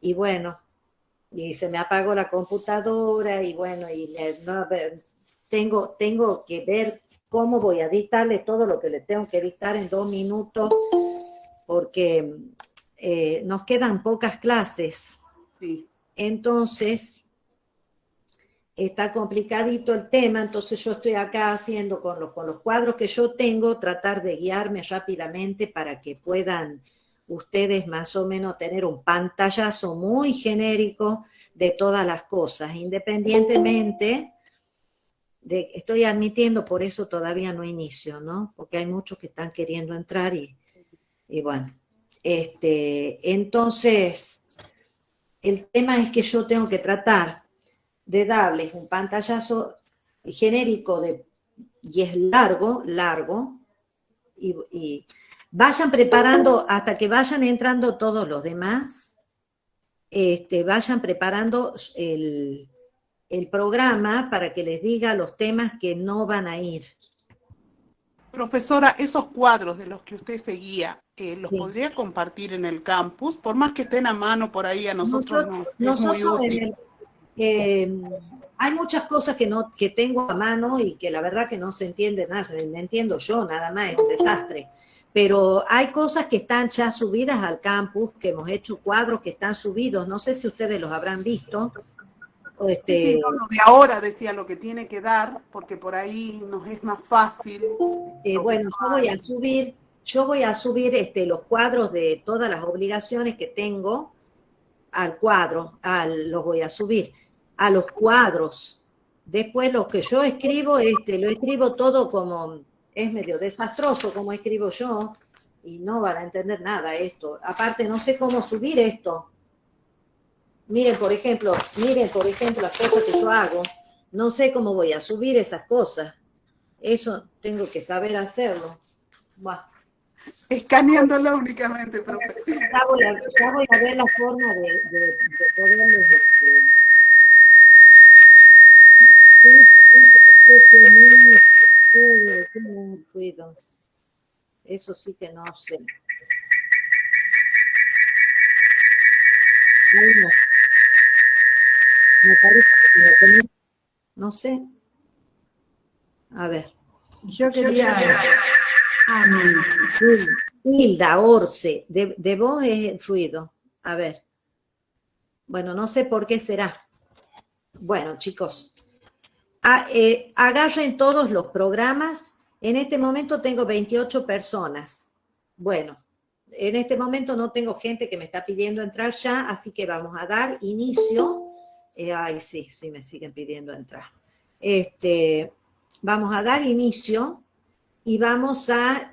y bueno, y se me apagó la computadora y bueno, no, tengo que ver cómo voy a dictarle todo lo que le tengo que dictar en 2 minutos, porque nos quedan pocas clases. Sí. Entonces, está complicadito el tema, entonces yo estoy acá haciendo con los cuadros que yo tengo, tratar de guiarme rápidamente para que puedan ustedes más o menos tener un pantallazo muy genérico de todas las cosas, independientemente de, estoy admitiendo, por eso todavía no inicio, ¿no? Porque hay muchos que están queriendo entrar y bueno, entonces, el tema es que yo tengo que tratar de darles un pantallazo genérico y es largo, y vayan preparando hasta que vayan entrando todos los demás, vayan preparando el programa para que les diga los temas que no van a ir. Profesora, esos cuadros de los que usted seguía, ¿los Sí. podría compartir en el campus? Por más que estén a mano por ahí, a nosotros es muy Nosotros útil. hay muchas cosas que tengo a mano y que la verdad que no se entiende nada, me entiendo yo, nada más, es un desastre. Pero hay cosas que están ya subidas al campus, que hemos hecho cuadros que están subidos, no sé si ustedes los habrán visto. Sí, no, lo de ahora decía lo que tiene que dar, porque por ahí nos es más fácil. Bueno, yo voy a subir los cuadros de todas las obligaciones que tengo al cuadro, los voy a subir a los cuadros. Después lo que yo escribo, lo escribo todo como, es medio desastroso como escribo yo, y no van a entender nada esto. Aparte, no sé cómo subir esto. Miren, por ejemplo, las cosas que yo hago. No sé cómo voy a subir esas cosas. Eso tengo que saber hacerlo. Buah. Escaneándolo únicamente, profe. Ya voy a ver la forma de poderles. Ruido. Eso sí que no sé. No, me parece que no sé. A ver. Yo quería... Ah, no. Hilda, Orce, de vos es el ruido. A ver. Bueno, no sé por qué será. Bueno, chicos, agarren todos los programas. En este momento tengo 28 personas. Bueno, en este momento no tengo gente que me está pidiendo entrar ya, así que vamos a dar inicio. Ay, sí, me siguen pidiendo entrar. Vamos a dar inicio y vamos a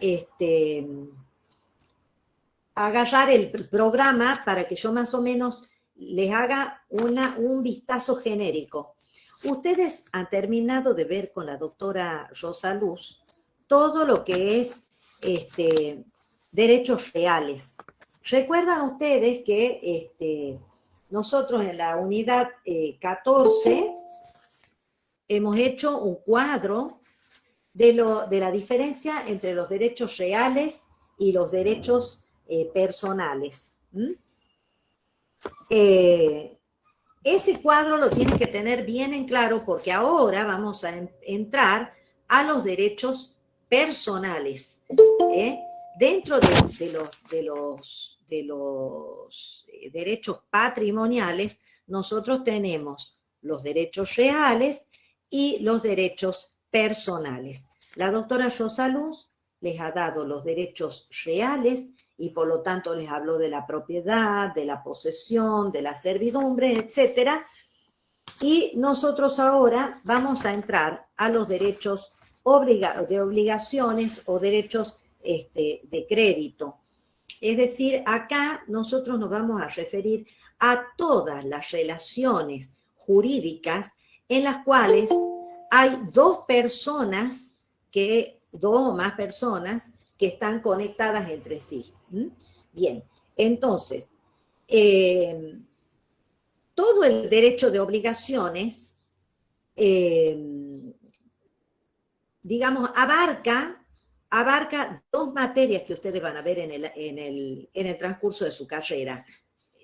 agarrar el programa para que yo más o menos les haga un vistazo genérico. Ustedes han terminado de ver con la doctora Rosa Luz todo lo que es derechos reales. Recuerdan ustedes que nosotros en la unidad 14 hemos hecho un cuadro de la diferencia entre los derechos reales y los derechos personales. Ese cuadro lo tienen que tener bien en claro porque ahora vamos a entrar a los derechos personales. Dentro de los derechos patrimoniales, nosotros tenemos los derechos reales y los derechos personales. La doctora Rosa Luz les ha dado los derechos reales y por lo tanto les habló de la propiedad, de la posesión, de la servidumbre, etcétera. Y nosotros ahora vamos a entrar a los derechos de obligaciones o derechos de crédito. Es decir, acá nosotros nos vamos a referir a todas las relaciones jurídicas en las cuales hay dos o más personas que están conectadas entre sí. Bien, entonces, todo el derecho de obligaciones, digamos, abarca abarca dos materias que ustedes van a ver en el transcurso de su carrera.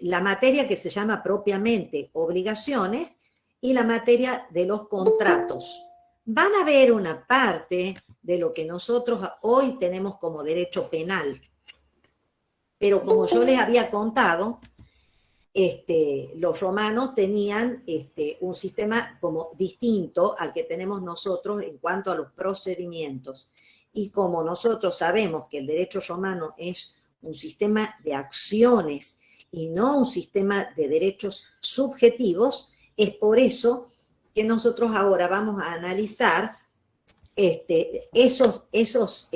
La materia que se llama propiamente obligaciones y la materia de los contratos. Van a ver una parte de lo que nosotros hoy tenemos como derecho penal. Pero como yo les había contado, los romanos tenían un sistema como distinto al que tenemos nosotros en cuanto a los procedimientos. Y como nosotros sabemos que el derecho romano es un sistema de acciones y no un sistema de derechos subjetivos, es por eso que nosotros ahora vamos a analizar esos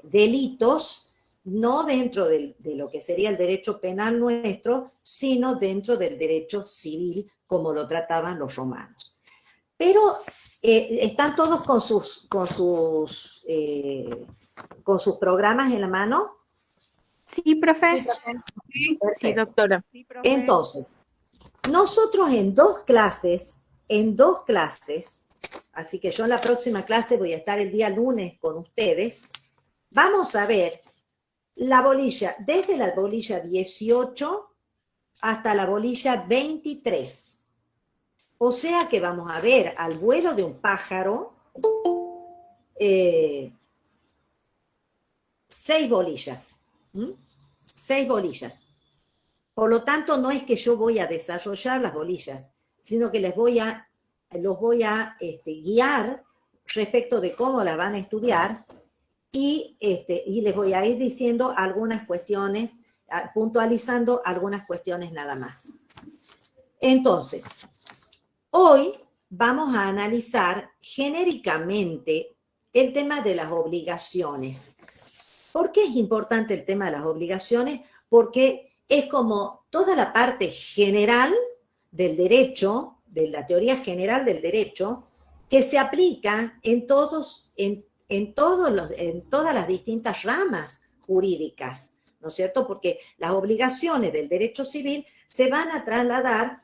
delitos, no dentro de lo que sería el derecho penal nuestro, sino dentro del derecho civil, como lo trataban los romanos. Pero están todos con sus programas en la mano. Sí, profe. Sí, doctora. Entonces, nosotros en dos clases, así que yo en la próxima clase voy a estar el día lunes con ustedes, vamos a ver la bolilla, desde la bolilla 18 hasta la bolilla 23. O sea que vamos a ver al vuelo de un pájaro 6 bolillas. 6 bolillas. Por lo tanto, no es que yo voy a desarrollar las bolillas, sino que los voy a guiar respecto de cómo las van a estudiar y les voy a ir diciendo algunas cuestiones, puntualizando algunas cuestiones nada más. Entonces, hoy vamos a analizar genéricamente el tema de las obligaciones. ¿Por qué es importante el tema de las obligaciones? Porque es como toda la parte general del derecho, de la teoría general del derecho, que se aplica en todas las distintas ramas jurídicas, ¿no es cierto? Porque las obligaciones del derecho civil se van a trasladar,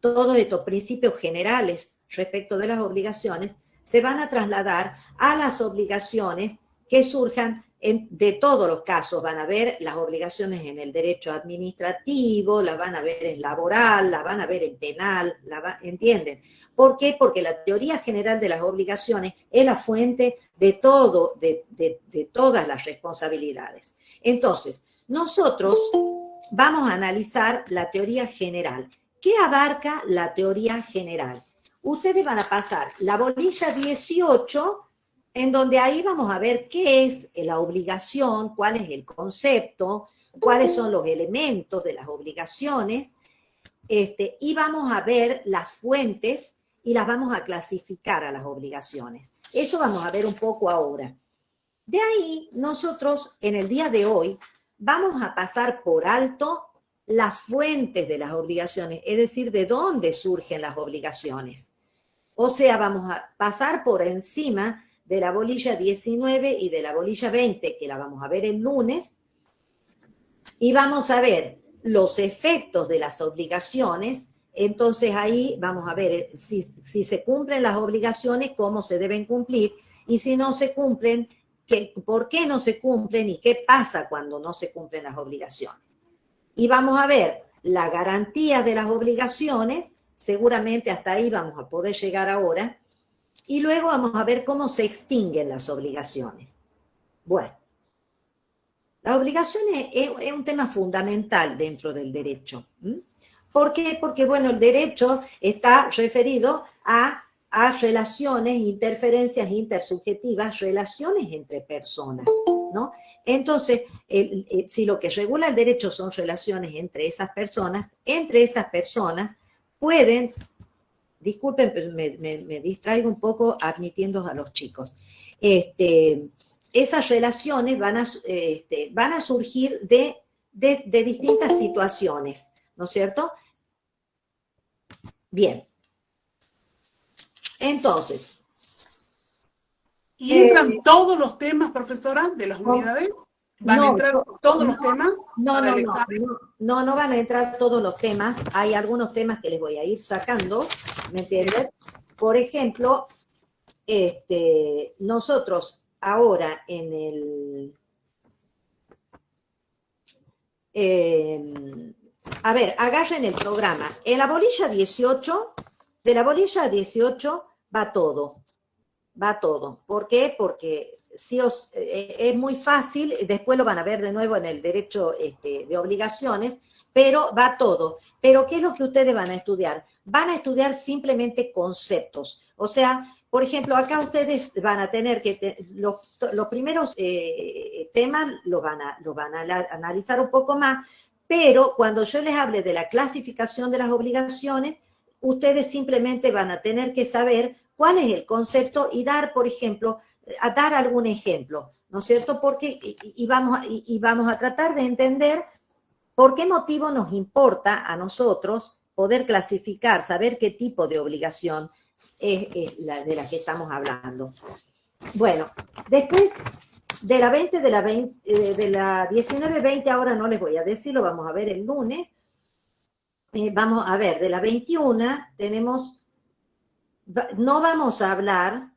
todos estos principios generales respecto de las obligaciones, se van a trasladar a las obligaciones que surjan de todos los casos. Van a ver las obligaciones en el derecho administrativo, las van a ver en laboral, las van a ver en penal, ¿entienden? ¿Por qué? Porque la teoría general de las obligaciones es la fuente de todo, de todas las responsabilidades. Entonces, nosotros vamos a analizar la teoría general. ¿Qué abarca la teoría general? Ustedes van a pasar la bolilla 18, en donde ahí vamos a ver qué es la obligación, cuál es el concepto, cuáles son los elementos de las obligaciones, y vamos a ver las fuentes y las vamos a clasificar a las obligaciones. Eso vamos a ver un poco ahora. De ahí, nosotros en el día de hoy vamos a pasar por alto las fuentes de las obligaciones, es decir, de dónde surgen las obligaciones. O sea, vamos a pasar por encima de la bolilla 19 y de la bolilla 20, que la vamos a ver el lunes, y vamos a ver los efectos de las obligaciones. Entonces ahí vamos a ver si se cumplen las obligaciones, cómo se deben cumplir, y si no se cumplen, por qué no se cumplen y qué pasa cuando no se cumplen las obligaciones. Y vamos a ver la garantía de las obligaciones, seguramente hasta ahí vamos a poder llegar ahora, y luego vamos a ver cómo se extinguen las obligaciones. Bueno, las obligaciones es un tema fundamental dentro del derecho. ¿Por qué? Porque, bueno, el derecho está referido a relaciones, interferencias intersubjetivas, relaciones entre personas, ¿no? Entonces, si lo que regula el derecho son relaciones entre esas personas pueden, disculpen, pero me distraigo un poco admitiendo a los chicos, esas relaciones van a surgir de distintas situaciones, ¿no es cierto? Bien. Entonces. ¿Y entran todos los temas, profesora, de las unidades? ¿Van a entrar todos los temas? No van a entrar todos los temas. Hay algunos temas que les voy a ir sacando, ¿me entiendes? Por ejemplo, nosotros ahora en el... a ver, agarren el programa. En la bolilla 18, de la bolilla 18 va todo. Va todo. ¿Por qué? Porque sí es muy fácil, después lo van a ver de nuevo en el derecho de obligaciones, pero va todo. Pero ¿qué es lo que ustedes van a estudiar? Van a estudiar simplemente conceptos. O sea, por ejemplo, acá ustedes van a tener que, los primeros temas los van a analizar un poco más, pero cuando yo les hable de la clasificación de las obligaciones, ustedes simplemente van a tener que saber cuál es el concepto y dar, por ejemplo, a dar algún ejemplo, ¿no es cierto? Porque, y vamos a tratar de entender por qué motivo nos importa a nosotros poder clasificar, saber qué tipo de obligación es la de la que estamos hablando. Bueno, después de la 20, de la 19-20, ahora no les voy a decir, lo vamos a ver el lunes. Vamos a ver, de la 21 tenemos, no vamos a hablar,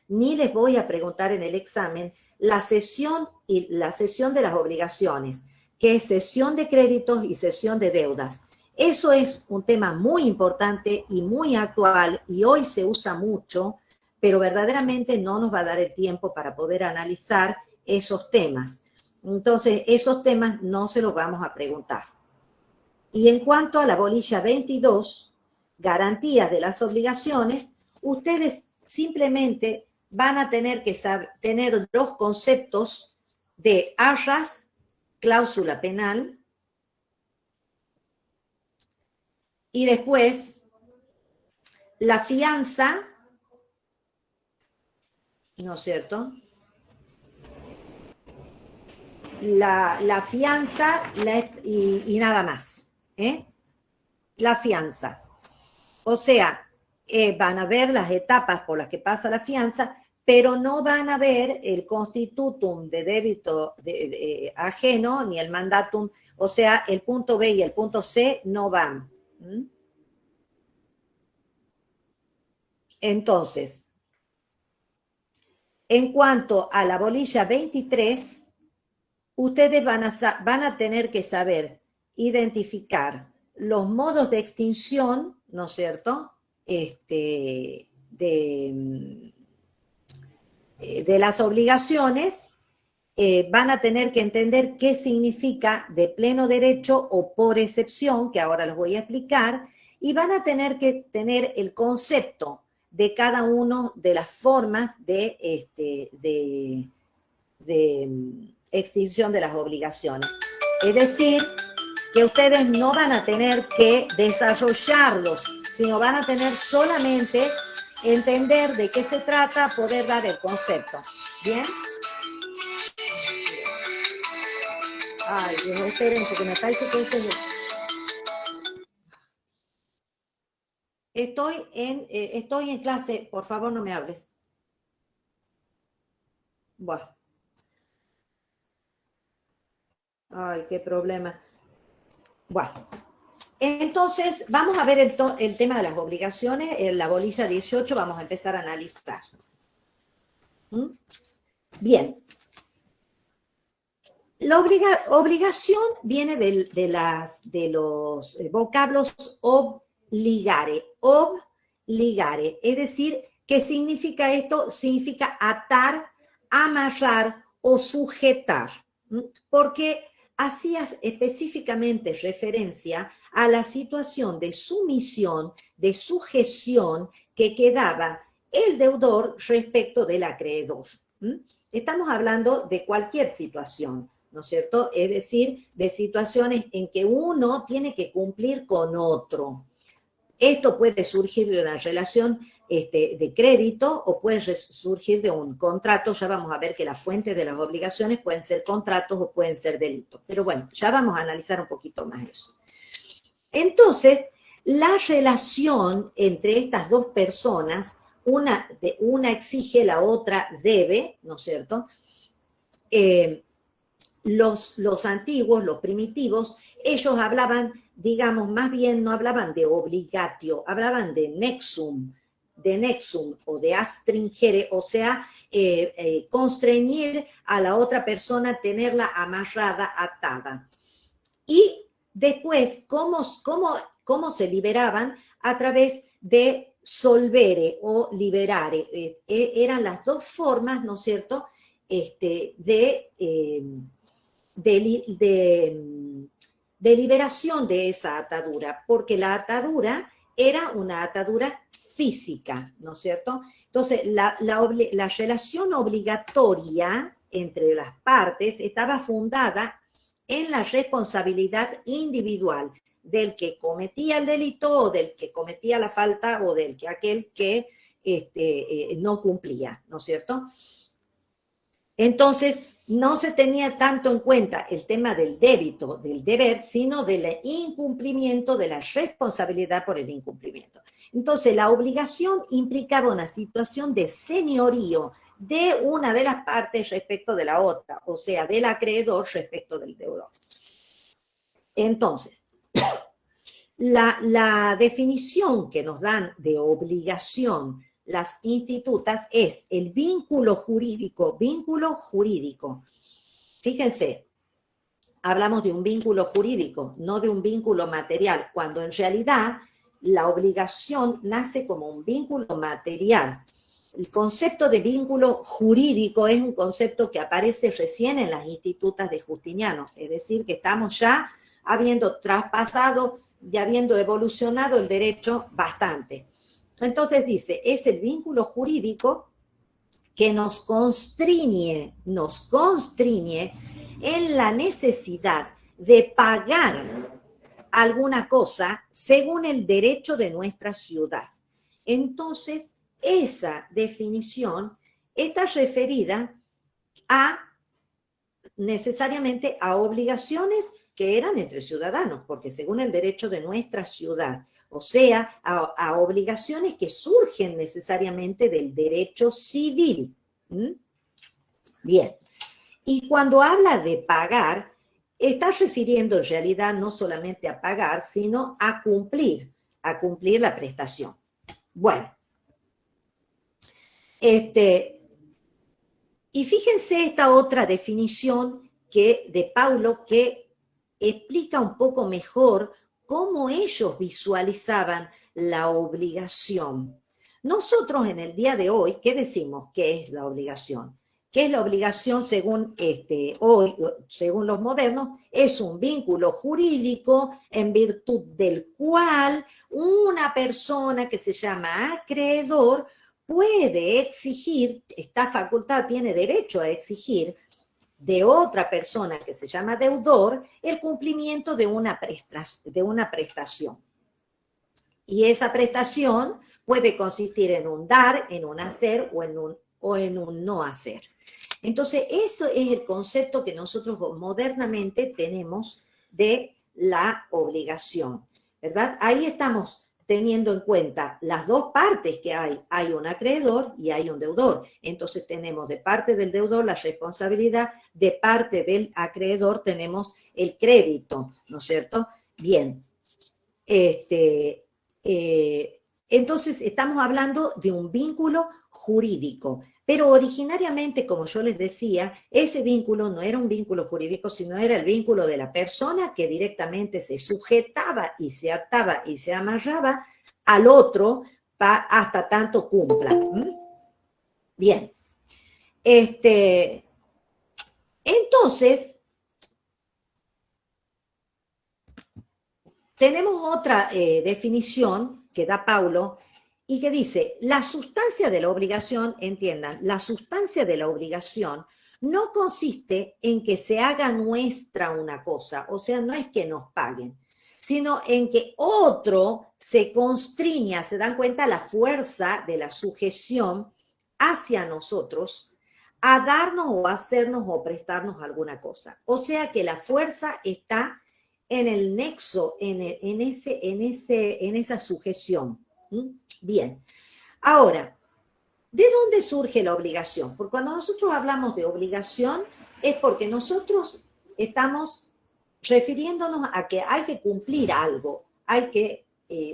ni les voy a preguntar en el examen la cesión de las obligaciones, que es cesión de créditos y cesión de deudas. Eso es un tema muy importante y muy actual y hoy se usa mucho, pero verdaderamente no nos va a dar el tiempo para poder analizar esos temas. Entonces, esos temas no se los vamos a preguntar. Y en cuanto a la bolilla 22, garantías de las obligaciones, ustedes simplemente van a tener que tener los conceptos de arras, cláusula penal, y después la fianza, ¿no es cierto? La fianza y nada más, ¿eh? La fianza. O sea, van a ver las etapas por las que pasa la fianza, pero no van a ver el constitutum de débito ajeno ni el mandatum, o sea, el punto B y el punto C no van. Entonces, en cuanto a la bolilla 23, ustedes van a tener que saber identificar los modos de extinción, ¿no es cierto?, de las obligaciones. Van a tener que entender qué significa de pleno derecho o por excepción, que ahora les voy a explicar, y van a tener que tener el concepto de cada una de las formas de extinción de las obligaciones. Es decir, que ustedes no van a tener que desarrollarlos, sino van a tener solamente entender de qué se trata, poder dar el concepto. ¿Bien? Ay, Dios, esperen, porque me parece que estoy en clase, por favor no me hables. Bueno. Ay, qué problema. Bueno, entonces vamos a ver el tema de las obligaciones. En la bolilla 18 vamos a empezar a analizar. Bien. La obligación viene de los vocablos obligare. Obligare. Es decir, ¿qué significa esto? Significa atar, amarrar o sujetar. Porque hacía específicamente referencia a la situación de sumisión, de sujeción que quedaba el deudor respecto del acreedor. Estamos hablando de cualquier situación, ¿no es cierto? Es decir, de situaciones en que uno tiene que cumplir con otro. Esto puede surgir de una relación de crédito o puede surgir de un contrato. Ya vamos a ver que las fuentes de las obligaciones pueden ser contratos o pueden ser delitos. Pero bueno, ya vamos a analizar un poquito más eso. Entonces, la relación entre estas dos personas, una exige, la otra debe, ¿no es cierto? Los antiguos, los primitivos, ellos hablaban, digamos, más bien no hablaban de obligatio, hablaban de nexum, de nexum o de astringere, o sea, constreñir a la otra persona, tenerla amarrada, atada. Y después, ¿cómo se liberaban? A través de solvere o liberare. Eran las dos formas, ¿no es cierto?, de liberación de esa atadura, porque la atadura era una atadura física, ¿no es cierto? Entonces, la relación obligatoria entre las partes estaba fundada en la responsabilidad individual del que cometía el delito o del que cometía la falta o del que aquel que no cumplía, ¿no es cierto? Entonces, no se tenía tanto en cuenta el tema del débito, del deber, sino del incumplimiento, de la responsabilidad por el incumplimiento. Entonces, la obligación implicaba una situación de señorío de una de las partes respecto de la otra, o sea, del acreedor respecto del deudor. Entonces, la definición que nos dan de obligación las institutas es el vínculo jurídico. Fíjense, hablamos de un vínculo jurídico, no de un vínculo material, cuando en realidad la obligación nace como un vínculo material. El concepto de vínculo jurídico es un concepto que aparece recién en las institutas de Justiniano, es decir, que estamos ya habiendo traspasado y habiendo evolucionado el derecho bastante. Entonces dice, es el vínculo jurídico que nos constriñe en la necesidad de pagar alguna cosa según el derecho de nuestra ciudad. Entonces, esa definición está referida necesariamente a obligaciones que eran entre ciudadanos, porque según el derecho de nuestra ciudad, o sea, a obligaciones que surgen necesariamente del derecho civil. Bien, y cuando habla de pagar, está refiriendo en realidad no solamente a pagar, sino a cumplir la prestación. Bueno, y fíjense esta otra definición de Paulo que explica un poco mejor cómo ellos visualizaban la obligación. Nosotros en el día de hoy, ¿qué decimos? ¿Qué es la obligación? ¿Qué es la obligación según hoy, según los modernos? Es un vínculo jurídico en virtud del cual una persona que se llama acreedor puede exigir, esta facultad tiene derecho a exigir de otra persona que se llama deudor el cumplimiento de una prestación. Y esa prestación puede consistir en un dar, en un hacer o en un no hacer. Entonces, eso es el concepto que nosotros modernamente tenemos de la obligación, ¿verdad? Ahí estamos teniendo en cuenta las dos partes que hay. Hay un acreedor y hay un deudor. Entonces tenemos de parte del deudor la responsabilidad, de parte del acreedor tenemos el crédito, ¿no es cierto? Bien. Entonces estamos hablando de un vínculo jurídico. Pero originariamente, como yo les decía, ese vínculo no era un vínculo jurídico, sino era el vínculo de la persona que directamente se sujetaba y se ataba y se amarraba al otro hasta tanto cumpla. Bien. Entonces, tenemos otra definición que da Paulo, y que dice, la sustancia de la obligación, entiendan, la sustancia de la obligación no consiste en que se haga nuestra una cosa, o sea, no es que nos paguen, sino en que otro se constriña, se dan cuenta la fuerza de la sujeción hacia nosotros a darnos o hacernos o prestarnos alguna cosa. O sea que la fuerza está en el nexo, en esa sujeción. Bien, ahora, ¿de dónde surge la obligación? Porque cuando nosotros hablamos de obligación es porque nosotros estamos refiriéndonos a que hay que cumplir algo, hay que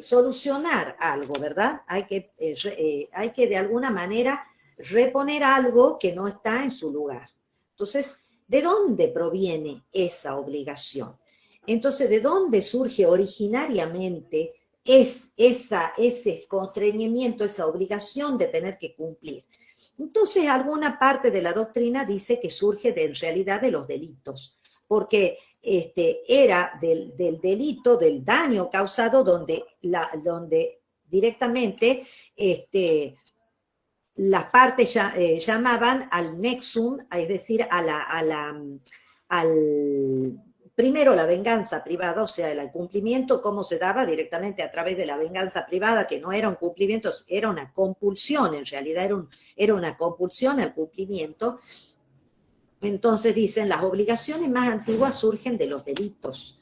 solucionar algo, ¿verdad? Hay que de alguna manera reponer algo que no está en su lugar. Entonces, ¿de dónde proviene esa obligación? Entonces, ¿de dónde surge originariamente ese constreñimiento, esa obligación de tener que cumplir? Entonces, alguna parte de la doctrina dice que surge en realidad de los delitos, porque era del delito, del daño causado, donde directamente las partes llamaban al nexum, es decir, primero la venganza privada, o sea, el cumplimiento, cómo se daba directamente a través de la venganza privada, que no era un cumplimiento, era una compulsión, en realidad era una compulsión al cumplimiento. Entonces dicen, las obligaciones más antiguas surgen de los delitos,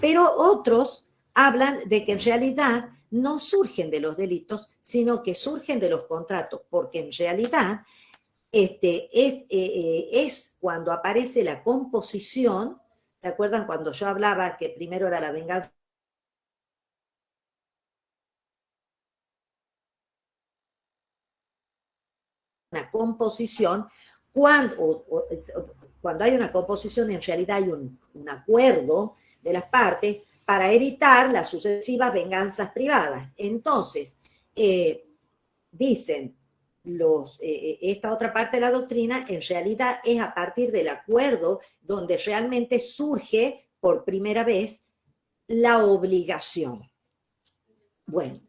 pero otros hablan de que en realidad no surgen de los delitos, sino que surgen de los contratos, porque en realidad es cuando aparece la composición. ¿Se acuerdan cuando yo hablaba que primero era la venganza? Una composición, cuando hay una composición, en realidad hay un acuerdo de las partes para evitar las sucesivas venganzas privadas. Entonces, dicen esta otra parte de la doctrina, en realidad es a partir del acuerdo donde realmente surge por primera vez la obligación. Bueno,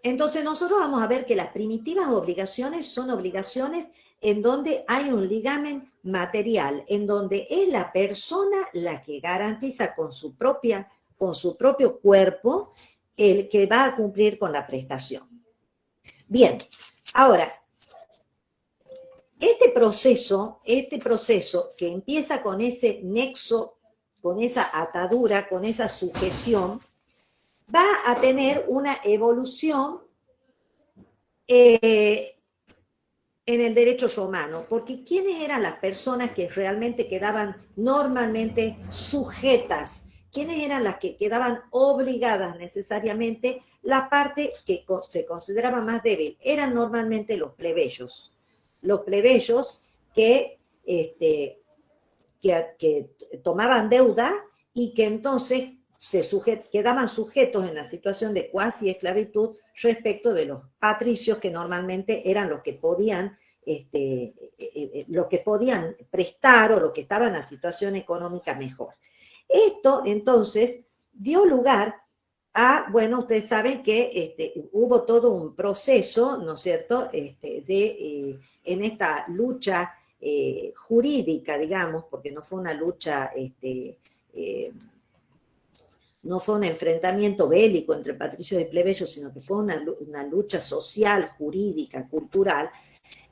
entonces nosotros vamos a ver que las primitivas obligaciones son obligaciones en donde hay un ligamen material, en donde es la persona la que garantiza con su propio cuerpo el que va a cumplir con la prestación. Bien, ahora, este proceso que empieza con ese nexo, con esa atadura, con esa sujeción, va a tener una evolución en el derecho romano, porque ¿quiénes eran las personas que realmente quedaban normalmente sujetas? ¿Quiénes eran las que quedaban obligadas necesariamente? La parte que se consideraba más débil eran normalmente los plebeyos. Los plebeyos que tomaban deuda y que entonces quedaban sujetos en la situación de cuasi esclavitud respecto de los patricios, que normalmente eran los que podían prestar o los que estaban en la situación económica mejor. Esto entonces dio lugar a, bueno, ustedes saben que hubo todo un proceso, ¿no es cierto?, en esta lucha jurídica, digamos, porque no fue una lucha, no fue un enfrentamiento bélico entre patricios y plebeyos, sino que fue una lucha social, jurídica, cultural,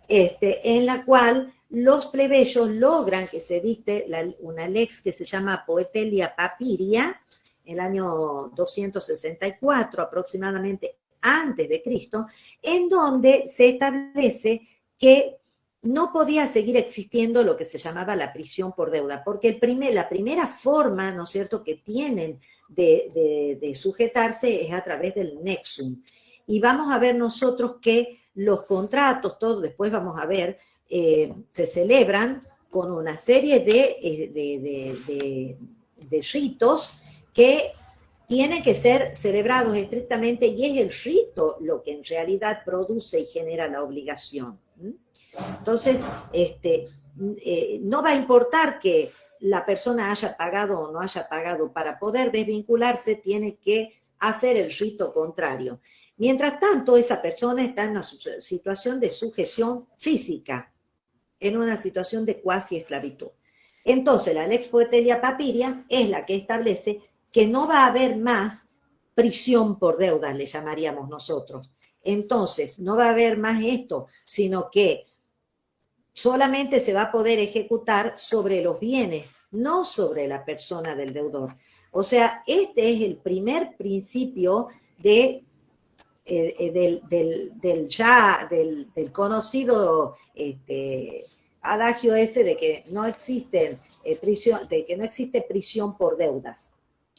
en la cual los plebeyos logran que se dicte una lex que se llama Poetelia Papiria, en el año 264 aproximadamente antes de Cristo, en donde se establece que no podía seguir existiendo lo que se llamaba la prisión por deuda, porque la primera forma, ¿no es cierto?, que tienen de sujetarse es a través del nexum. Y vamos a ver nosotros que los contratos, todos después vamos a ver, se celebran con una serie de ritos que tienen que ser celebrados estrictamente, y es el rito lo que en realidad produce y genera la obligación. Entonces, no va a importar que la persona haya pagado o no haya pagado, para poder desvincularse tiene que hacer el rito contrario. Mientras tanto, esa persona está en una situación de sujeción física, en una situación de cuasi esclavitud. Entonces, la Lex Poetelia Papiria es la que establece que no va a haber más prisión por deudas, le llamaríamos nosotros. Entonces, no va a haber más esto, sino que solamente se va a poder ejecutar sobre los bienes, no sobre la persona del deudor. O sea, este es el primer principio del conocido adagio ese de que no existe prisión por deudas.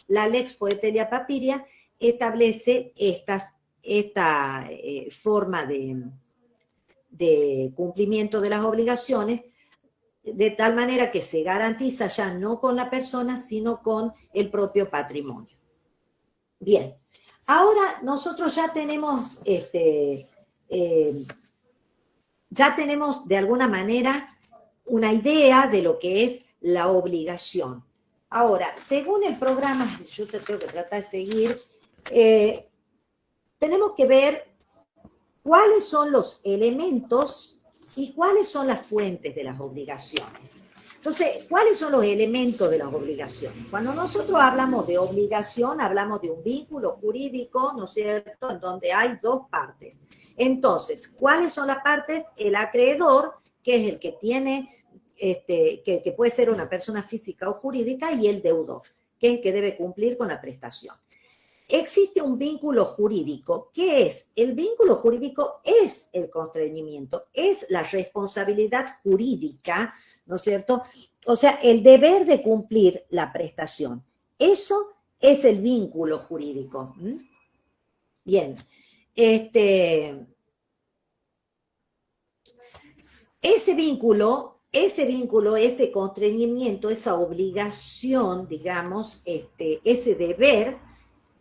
La Lex Poetelia Papiria establece esta forma de cumplimiento de las obligaciones, de tal manera que se garantiza ya no con la persona, sino con el propio patrimonio. Bien, ahora nosotros ya tenemos, ya tenemos de alguna manera una idea de lo que es la obligación. Ahora, según el programa, yo te tengo que tratar de seguir, tenemos que ver cuáles son los elementos y cuáles son las fuentes de las obligaciones. Entonces, ¿cuáles son los elementos de las obligaciones? Cuando nosotros hablamos de obligación, hablamos de un vínculo jurídico, ¿no es cierto?, en donde hay dos partes. Entonces, ¿cuáles son las partes? El acreedor, que es el que tiene, que puede ser una persona física o jurídica, y el deudor, que es el que debe cumplir con la prestación. Existe un vínculo jurídico. ¿Qué es? El vínculo jurídico es el constreñimiento, es la responsabilidad jurídica, ¿no es cierto? O sea, el deber de cumplir la prestación. Eso es el vínculo jurídico. Bien. Ese vínculo, ese constreñimiento, esa obligación, digamos, ese deber,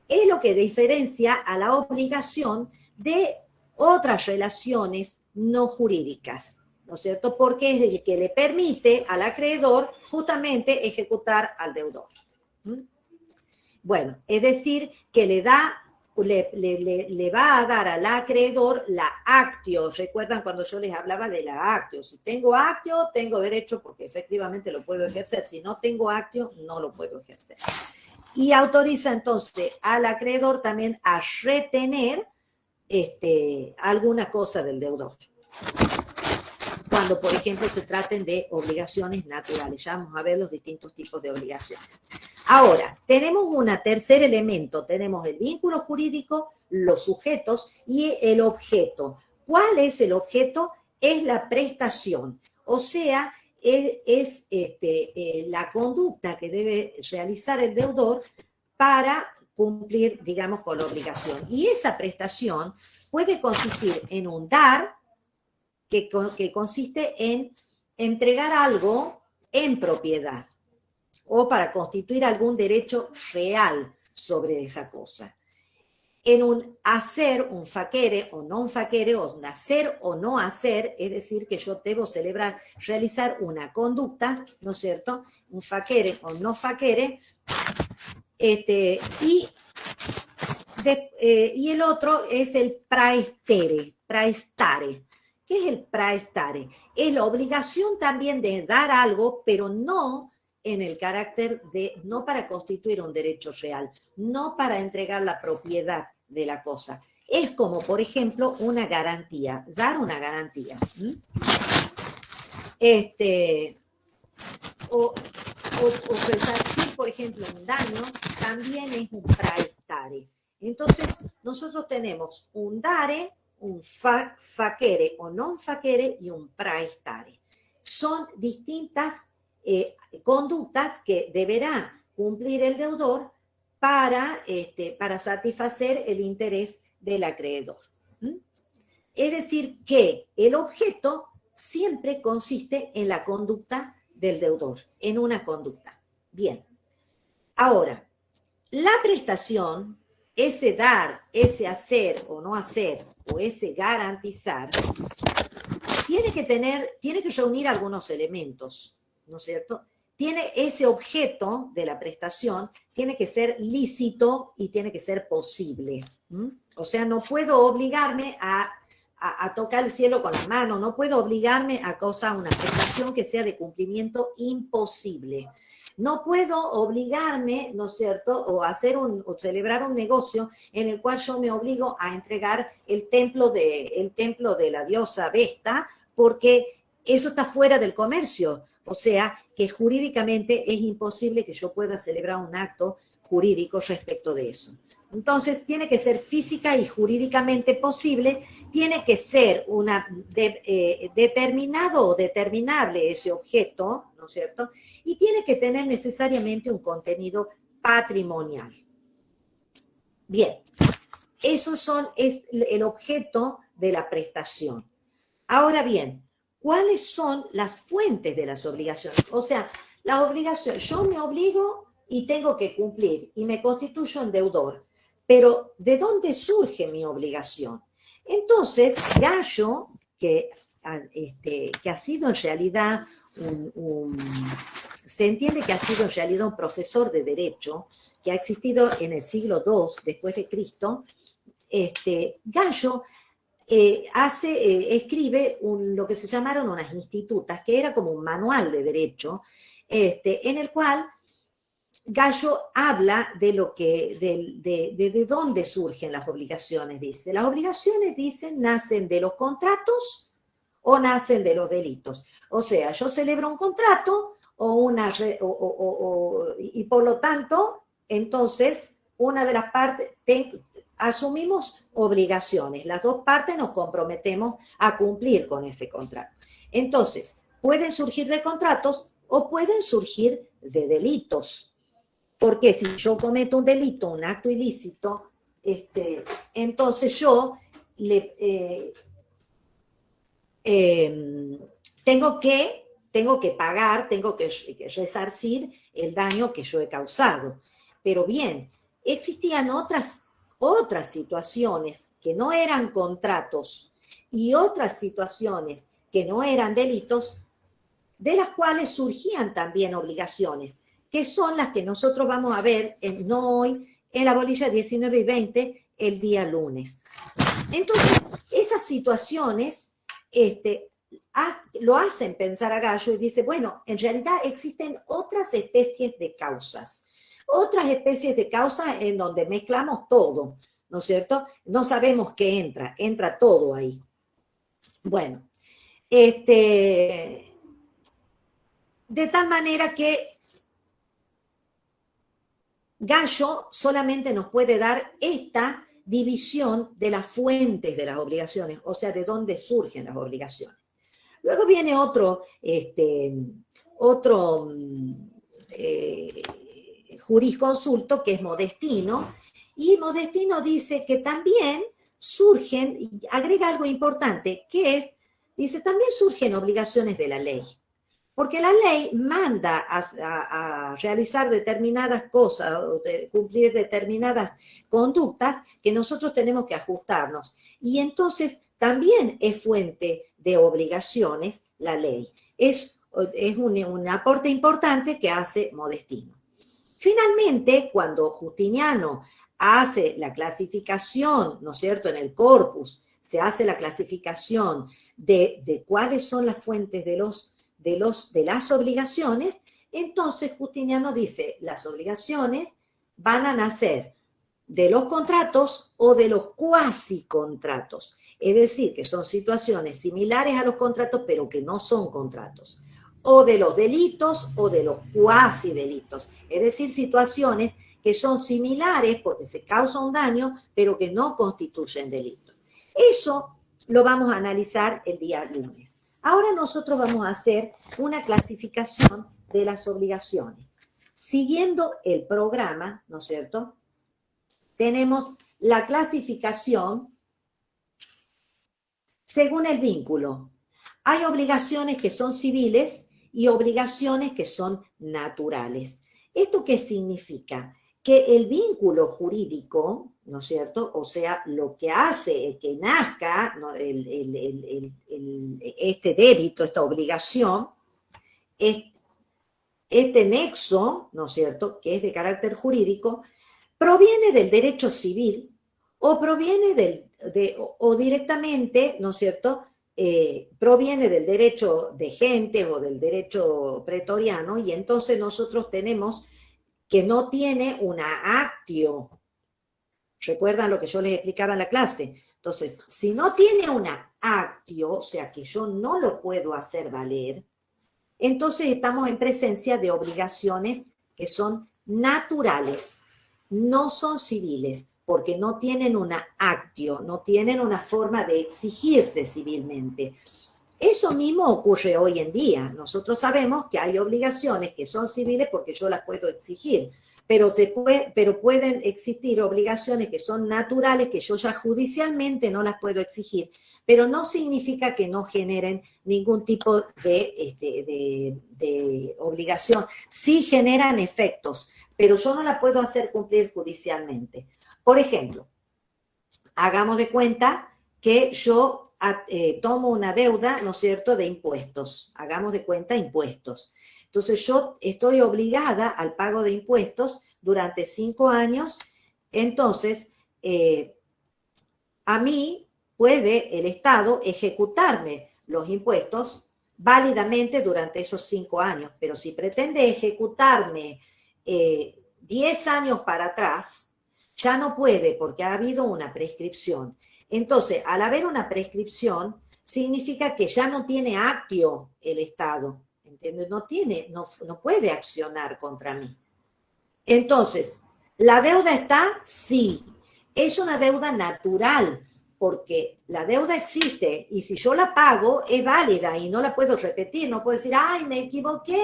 es lo que diferencia a la obligación de otras relaciones no jurídicas, ¿no es cierto? Porque es el que le permite al acreedor justamente ejecutar al deudor. Bueno, es decir, que le va a dar al acreedor la actio. ¿Recuerdan cuando yo les hablaba de la actio? Si tengo actio, tengo derecho porque efectivamente lo puedo ejercer. Si no tengo actio, no lo puedo ejercer. Y autoriza entonces al acreedor también a retener alguna cosa del deudor. Cuando, por ejemplo, se traten de obligaciones naturales. Ya vamos a ver los distintos tipos de obligaciones. Ahora, tenemos un tercer elemento. Tenemos el vínculo jurídico, los sujetos y el objeto. ¿Cuál es el objeto? Es la prestación. O sea, es la conducta que debe realizar el deudor para cumplir, digamos, con la obligación. Y esa prestación puede consistir en un dar, que consiste en entregar algo en propiedad o para constituir algún derecho real sobre esa cosa. En un hacer, un facere o non facere, o un hacer o no hacer, es decir, que yo debo realizar una conducta, ¿no es cierto? Un facere o no facere, y el otro es el praestere, praestare. ¿Qué es el praestare? Es la obligación también de dar algo, pero no en el carácter de, no para constituir un derecho real, no para entregar la propiedad de la cosa. Es como, por ejemplo, una garantía, dar una garantía. O resarcir, por ejemplo, un daño, también es un praestare. Entonces, nosotros tenemos un dare, un facere o non facere y un praestare. Son distintas conductas que deberá cumplir el deudor para satisfacer el interés del acreedor. Es decir, que el objeto siempre consiste en la conducta del deudor, en una conducta. Bien. Ahora, la prestación, ese dar, ese hacer o no hacer, o ese garantizar, tiene que reunir algunos elementos, ¿no es cierto? Tiene ese objeto de la prestación, tiene que ser lícito y tiene que ser posible. O sea, no puedo obligarme a tocar el cielo con la mano, no puedo obligarme a una prestación que sea de cumplimiento imposible. No puedo obligarme, ¿no es cierto?, o celebrar un negocio en el cual yo me obligo a entregar el templo de la diosa Vesta, porque eso está fuera del comercio. O sea, que jurídicamente es imposible que yo pueda celebrar un acto jurídico respecto de eso. Entonces, tiene que ser física y jurídicamente posible, tiene que ser determinado o determinable ese objeto, ¿no es cierto? Y tiene que tener necesariamente un contenido patrimonial. Bien, eso es el objeto de la prestación. Ahora bien, ¿cuáles son las fuentes de las obligaciones? O sea, la obligación, yo me obligo y tengo que cumplir y me constituyo en deudor, pero ¿de dónde surge mi obligación? Entonces, Gallo, que ha sido en realidad se entiende que ha sido en realidad un profesor de derecho, que ha existido en el siglo II después de Cristo, Gallo escribe lo que se llamaron unas institutas, que era como un manual de derecho, en el cual Gallo habla de de dónde surgen las obligaciones, dice. Las obligaciones, dicen, nacen de los contratos o nacen de los delitos. O sea, yo celebro un contrato y por lo tanto, entonces, una de las partes, asumimos obligaciones, las dos partes nos comprometemos a cumplir con ese contrato. Entonces, pueden surgir de contratos o pueden surgir de delitos. Porque si yo cometo un delito, un acto ilícito, entonces yo tengo que pagar, tengo que resarcir el daño que yo he causado. Pero bien, existían otras situaciones que no eran contratos y otras situaciones que no eran delitos, de las cuales surgían también obligaciones, que son las que nosotros vamos a ver, no hoy, en la bolilla 19 y 20, el día lunes. Entonces, esas situaciones lo hacen pensar a Gallo y dice, bueno, en realidad existen otras especies de causas en donde mezclamos todo, ¿no es cierto? No sabemos qué entra todo ahí. Bueno, de tal manera que Gallo solamente nos puede dar esta división de las fuentes de las obligaciones, o sea, de dónde surgen las obligaciones. Luego viene otro jurisconsulto, que es Modestino, y Modestino dice que también surgen, y agrega algo importante, que es, dice, también surgen obligaciones de la ley, porque la ley manda a realizar determinadas cosas, o cumplir determinadas conductas que nosotros tenemos que ajustarnos, y entonces también es fuente de obligaciones la ley. Es un aporte importante que hace Modestino. Finalmente, cuando Justiniano hace la clasificación, ¿no es cierto?, en el corpus, se hace la clasificación de cuáles son las fuentes de las obligaciones, entonces Justiniano dice, las obligaciones van a nacer de los contratos o de los cuasicontratos, es decir, que son situaciones similares a los contratos, pero que no son contratos, o de los delitos o de los cuasidelitos, es decir, situaciones que son similares porque se causa un daño, pero que no constituyen delito. Eso lo vamos a analizar el día lunes. Ahora nosotros vamos a hacer una clasificación de las obligaciones. Siguiendo el programa, ¿no es cierto?, tenemos la clasificación según el vínculo. Hay obligaciones que son civiles y obligaciones que son naturales. ¿Esto qué significa? Que el vínculo jurídico, ¿no es cierto?, o sea, lo que hace que nazca, ¿no?, este débito, esta obligación, este nexo, ¿no es cierto?, que es de carácter jurídico, proviene del derecho civil o proviene o directamente, ¿no es cierto?, proviene del derecho de gentes o del derecho pretoriano, y entonces nosotros tenemos que no tiene una actio. ¿Recuerdan lo que yo les explicaba en la clase? Entonces, si no tiene una actio, o sea que yo no lo puedo hacer valer, entonces estamos en presencia de obligaciones que son naturales, no son civiles, porque no tienen una actio, no tienen una forma de exigirse civilmente. Eso mismo ocurre hoy en día. Nosotros sabemos que hay obligaciones que son civiles porque yo las puedo exigir, pero pueden existir obligaciones que son naturales, que yo ya judicialmente no las puedo exigir, pero no significa que no generen ningún tipo de obligación. Sí generan efectos, pero yo no la puedo hacer cumplir judicialmente. Por ejemplo, hagamos de cuenta que yo tomo una deuda, ¿no es cierto?, de impuestos. Hagamos de cuenta impuestos. Entonces yo estoy obligada al pago de impuestos durante 5 años. Entonces, a mí puede el Estado ejecutarme los impuestos válidamente durante esos 5 años. Pero si pretende ejecutarme 10 años para atrás, ya no puede porque ha habido una prescripción. Entonces, al haber una prescripción, significa que ya no tiene actio el Estado, ¿entiendes? No puede accionar contra mí. Entonces, ¿la deuda está? Sí. Es una deuda natural, porque la deuda existe y si yo la pago es válida y no la puedo repetir. No puedo decir, ay, me equivoqué,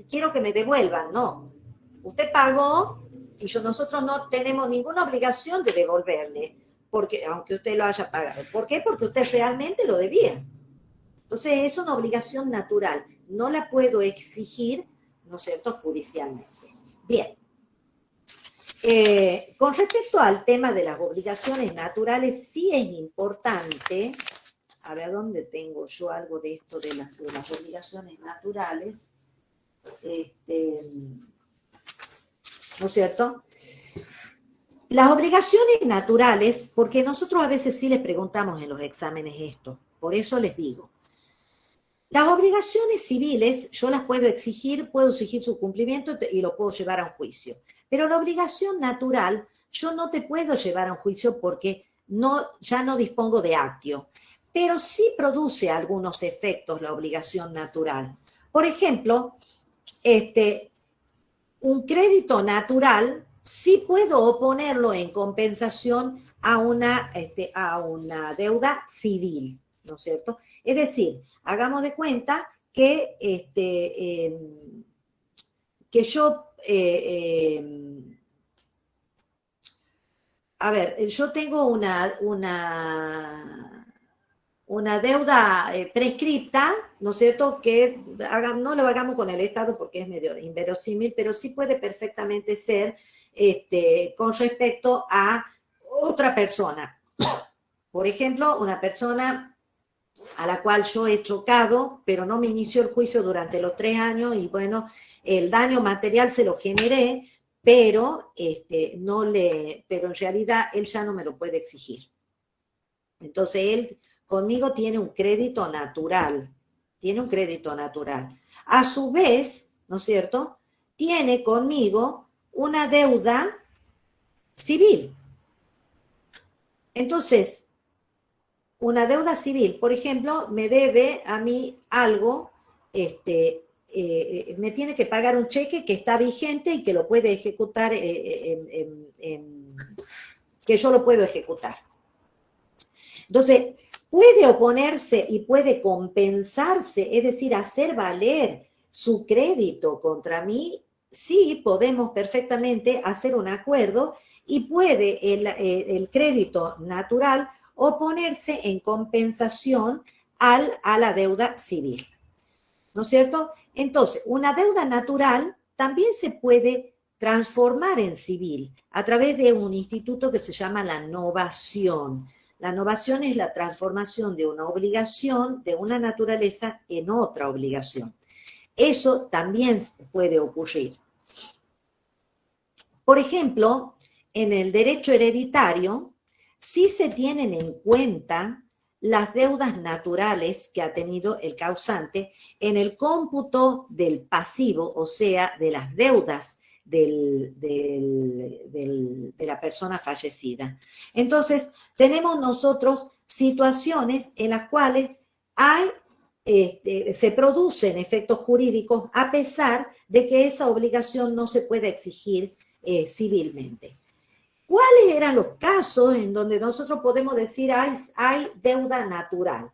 quiero que me devuelvan. No. Usted pagó y nosotros no tenemos ninguna obligación de devolverle, porque aunque usted lo haya pagado. ¿Por qué? Porque usted realmente lo debía. Entonces es una obligación natural. No la puedo exigir, ¿no es cierto?, judicialmente. Bien. Con respecto al tema de las obligaciones naturales, sí es importante, a ver dónde tengo yo algo de esto de las obligaciones naturales, ¿no es cierto? Las obligaciones naturales, porque nosotros a veces sí les preguntamos en los exámenes esto, por eso les digo. Las obligaciones civiles yo las puedo exigir su cumplimiento y lo puedo llevar a un juicio. Pero la obligación natural yo no te puedo llevar a un juicio porque ya no dispongo de actio. Pero sí produce algunos efectos la obligación natural. Por ejemplo, un crédito natural sí puedo oponerlo en compensación a una deuda civil, ¿no es cierto? Es decir, hagamos de cuenta que, yo tengo una deuda prescripta, ¿no es cierto?, que no lo hagamos con el Estado porque es medio inverosímil, pero sí puede perfectamente ser con respecto a otra persona. Por ejemplo, una persona a la cual yo he chocado, pero no me inició el juicio durante los 3 años y bueno, el daño material se lo generé, pero en realidad él ya no me lo puede exigir. Entonces él conmigo tiene un crédito natural, A su vez, ¿no es cierto?, tiene conmigo una deuda civil. Entonces, una deuda civil, por ejemplo, me debe a mí algo, me tiene que pagar un cheque que está vigente y que lo puede ejecutar, que yo lo puedo ejecutar. Entonces, puede oponerse y puede compensarse, es decir, hacer valer su crédito contra mí. Sí, podemos perfectamente hacer un acuerdo y puede el crédito natural oponerse en compensación a la deuda civil, ¿no es cierto? Entonces, una deuda natural también se puede transformar en civil a través de un instituto que se llama la novación. La novación es la transformación de una obligación de una naturaleza en otra obligación. Eso también puede ocurrir. Por ejemplo, en el derecho hereditario, sí se tienen en cuenta las deudas naturales que ha tenido el causante en el cómputo del pasivo, o sea, de las deudas de la persona fallecida. Entonces, tenemos nosotros situaciones en las cuales se producen efectos jurídicos a pesar de que esa obligación no se puede exigir civilmente. ¿Cuáles eran los casos en donde nosotros podemos decir hay deuda natural?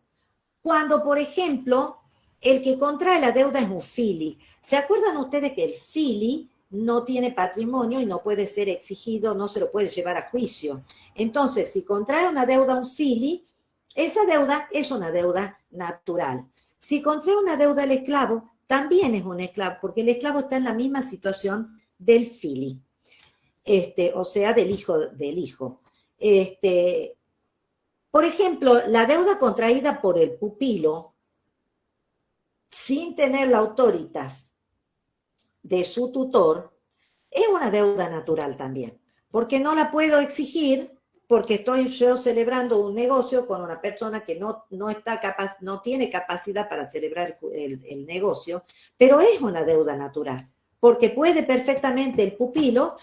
Cuando, por ejemplo, el que contrae la deuda es un fili. ¿Se acuerdan ustedes que el fili no tiene patrimonio y no puede ser exigido, no se lo puede llevar a juicio. Entonces, si contrae una deuda un fili, esa deuda es una deuda natural. Si contrae una deuda el esclavo, también es un esclavo, porque el esclavo está en la misma situación del fili, o sea, del hijo. Por ejemplo, la deuda contraída por el pupilo, sin tener la autoritas de su tutor, es una deuda natural también, porque no la puedo exigir porque estoy yo celebrando un negocio con una persona que no tiene capacidad para celebrar el negocio, pero es una deuda natural, porque puede perfectamente el pupilo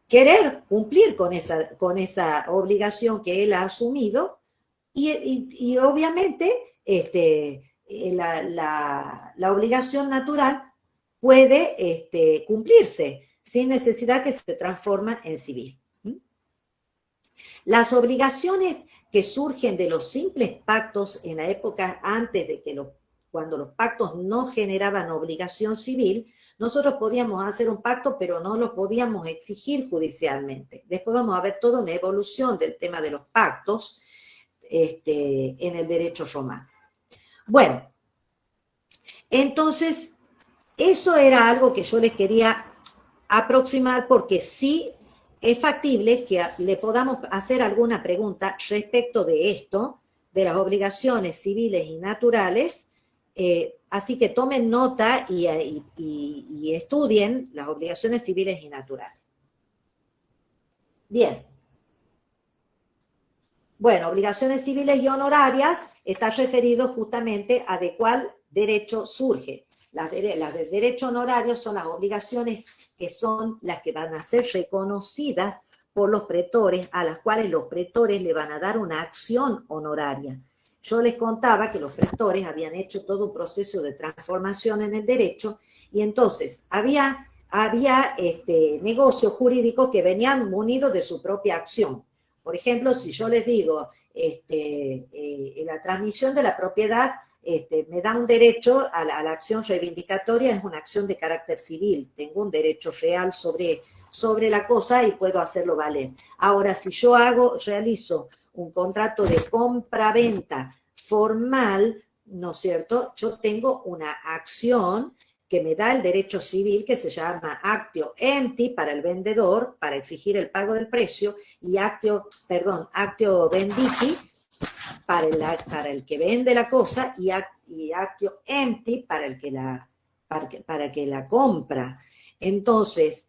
querer cumplir con esa obligación que él ha asumido y obviamente la obligación natural puede cumplirse sin necesidad que se transforma en civil. Las obligaciones que surgen de los simples pactos en la época antes de que cuando los pactos no generaban obligación civil, nosotros podíamos hacer un pacto, pero no lo podíamos exigir judicialmente. Después vamos a ver toda una evolución del tema de los pactos en el derecho romano. Bueno, entonces, eso era algo que yo les quería aproximar porque sí es factible que le podamos hacer alguna pregunta respecto de esto, de las obligaciones civiles y naturales, así que tomen nota y estudien las obligaciones civiles y naturales. Bien. Bueno, obligaciones civiles y honorarias está referido justamente a de cuál derecho surge. Las de derecho honorario son las obligaciones que son las que van a ser reconocidas por los pretores, a las cuales los pretores le van a dar una acción honoraria. Yo les contaba que los pretores habían hecho todo un proceso de transformación en el derecho y entonces había negocios jurídicos que venían munidos de su propia acción. Por ejemplo, si yo les digo, la transmisión de la propiedad me da un derecho a la acción reivindicatoria, es una acción de carácter civil, tengo un derecho real sobre la cosa y puedo hacerlo valer. Ahora, si yo realizo un contrato de compra-venta formal, ¿no es cierto? Yo tengo una acción que me da el derecho civil que se llama actio empti para el vendedor, para exigir el pago del precio, y actio venditi para el que vende la cosa y actio empti para el que la compra. Entonces,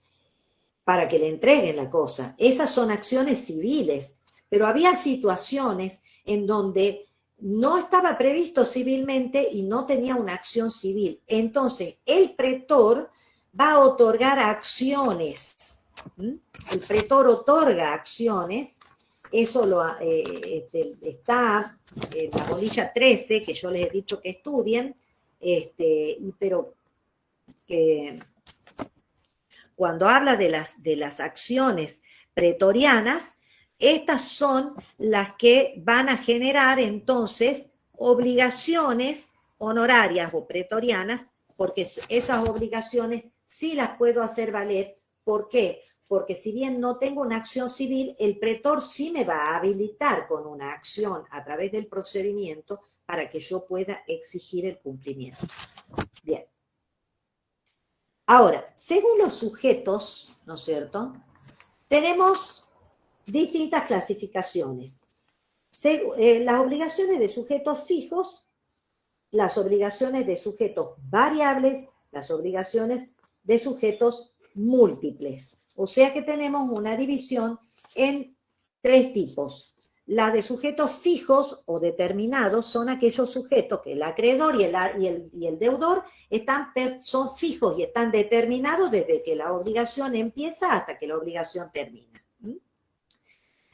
para que le entreguen la cosa. Esas son acciones civiles, pero había situaciones en donde no estaba previsto civilmente y no tenía una acción civil. Entonces, el pretor va a otorgar acciones. El pretor otorga acciones. Eso está en la bolilla 13, que yo les he dicho que estudien, pero que cuando habla de las acciones pretorianas, estas son las que van a generar entonces obligaciones honorarias o pretorianas, porque esas obligaciones sí las puedo hacer valer. ¿Por qué? Porque si bien no tengo una acción civil, el pretor sí me va a habilitar con una acción a través del procedimiento para que yo pueda exigir el cumplimiento. Bien. Ahora, según los sujetos, ¿no es cierto?, tenemos distintas clasificaciones. Las obligaciones de sujetos fijos, las obligaciones de sujetos variables, las obligaciones de sujetos múltiples. O sea que tenemos una división en tres tipos. Las de sujetos fijos o determinados son aquellos sujetos que el acreedor y el deudor son fijos y están determinados desde que la obligación empieza hasta que la obligación termina.